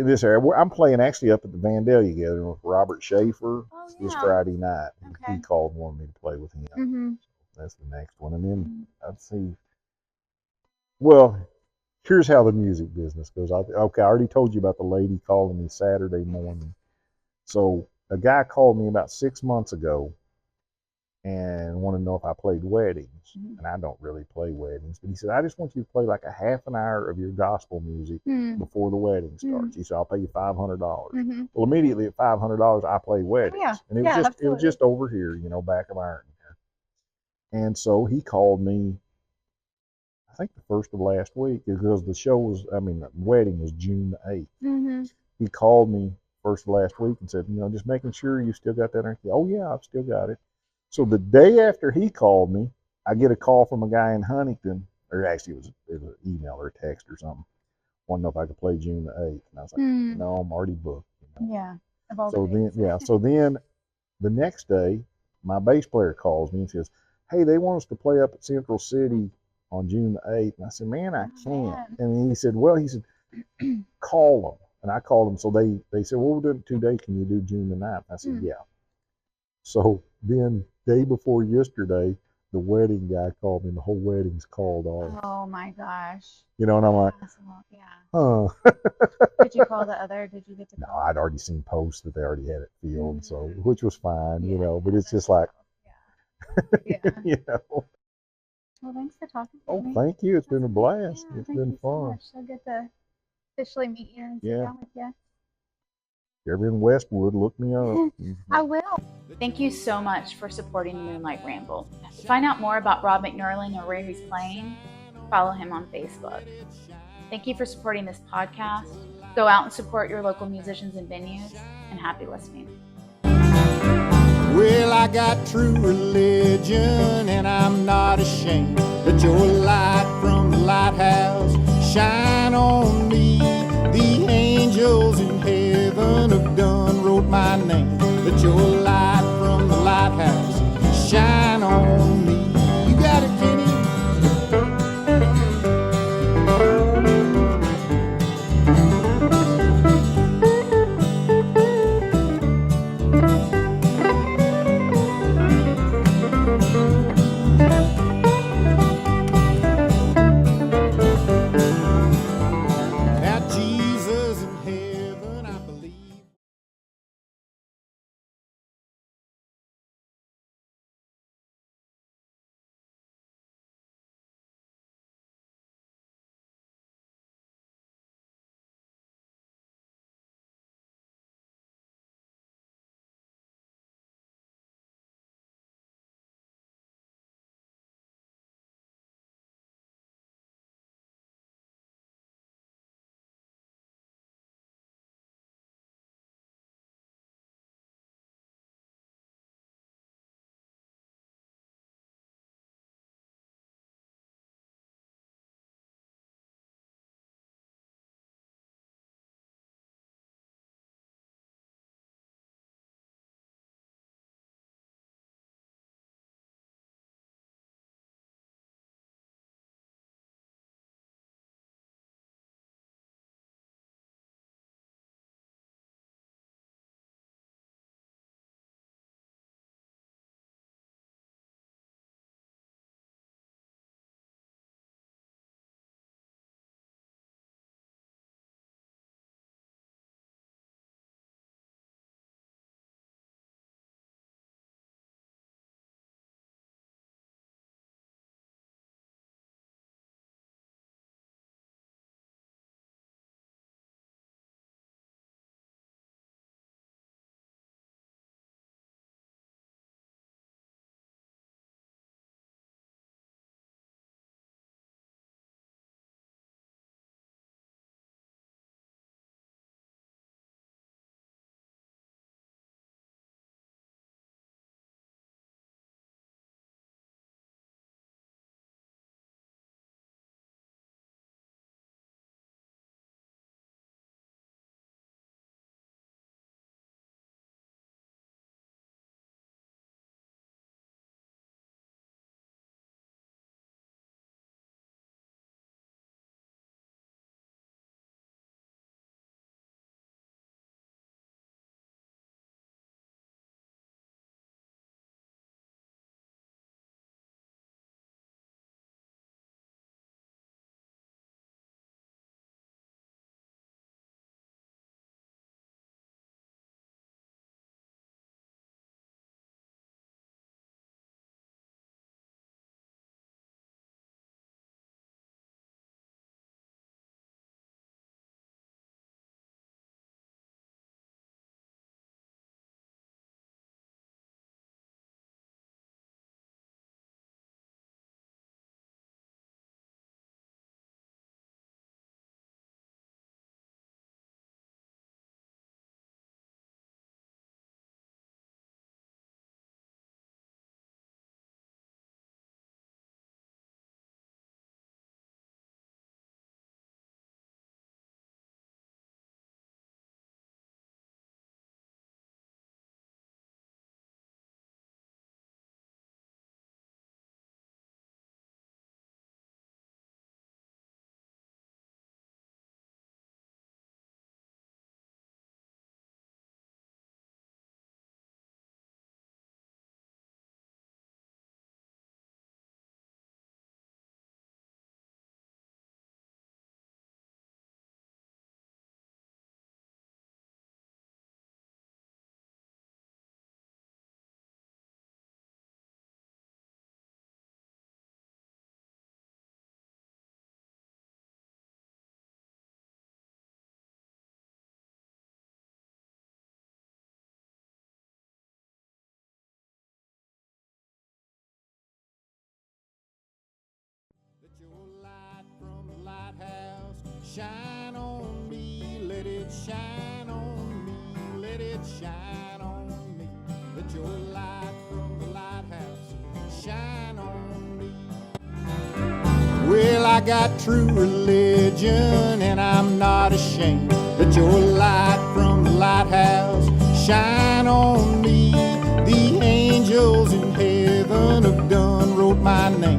this area. I'm playing actually up at the Vandalia Gathering with Robert Schaefer this Friday night. Okay. He called and wanted me to play with him. Mm-hmm. That's the next one. And then let's see. Well, here's how the music business goes. I already told you about the lady calling me Saturday morning. So a guy called me about 6 months ago and wanted to know if I played weddings. Mm-hmm. And I don't really play weddings. But he said, I just want you to play like a half an hour of your gospel music before the wedding starts. He said, I'll pay you $500. Mm-hmm. Well, immediately at $500, I play weddings. Yeah. And it was just over here, back of Iron here. And so he called me, I think the first of last week, because the wedding was June 8th. Mm-hmm. He called me first of last week and said, just making sure you still got that. Oh yeah, I've still got it. So the day after he called me, I get a call from a guy in Huntington, or actually it was an email or a text or something. Want to know if I could play June the 8th. And I was like, no, I'm already booked. Yeah. So then the next day, my bass player calls me and says, hey, they want us to play up at Central City on June the 8th. And I said, man, I can't. And he said, call them. And I called them. So they said, well, we're doing it 2 days. Can you do June the 9th? I said, yeah. So then day before yesterday, the wedding guy called me and the whole wedding's called off. Oh my gosh. And I'm like, Did you call the other? Did you get to call? No, I'd already seen posts that they already had it filled, so which was fine, but it's just like, Well, thanks for talking to me. Oh, thank you. It's been a blast. It's been fun. So good to officially meet you and sit down with you. If you're ever in Westwood, look me up. I will. Thank you so much for supporting the Moonlight Ramble. To find out more about Rob McNurlin or where he's playing, follow him on Facebook. Thank you for supporting this podcast. Go out and support your local musicians and venues, and happy listening. Well, I got true religion, and I'm not ashamed. Let your light from the lighthouse shine on me. The angels in heaven have done wrote my name. Let your light from the lighthouse shine on me. You got it, Kenny. shine on me, let it shine on me, let it shine on me. Let your light from the lighthouse shine on me. Well, I got true religion and I'm not ashamed. Let your light from the lighthouse shine on me. The angels in heaven have done wrote my name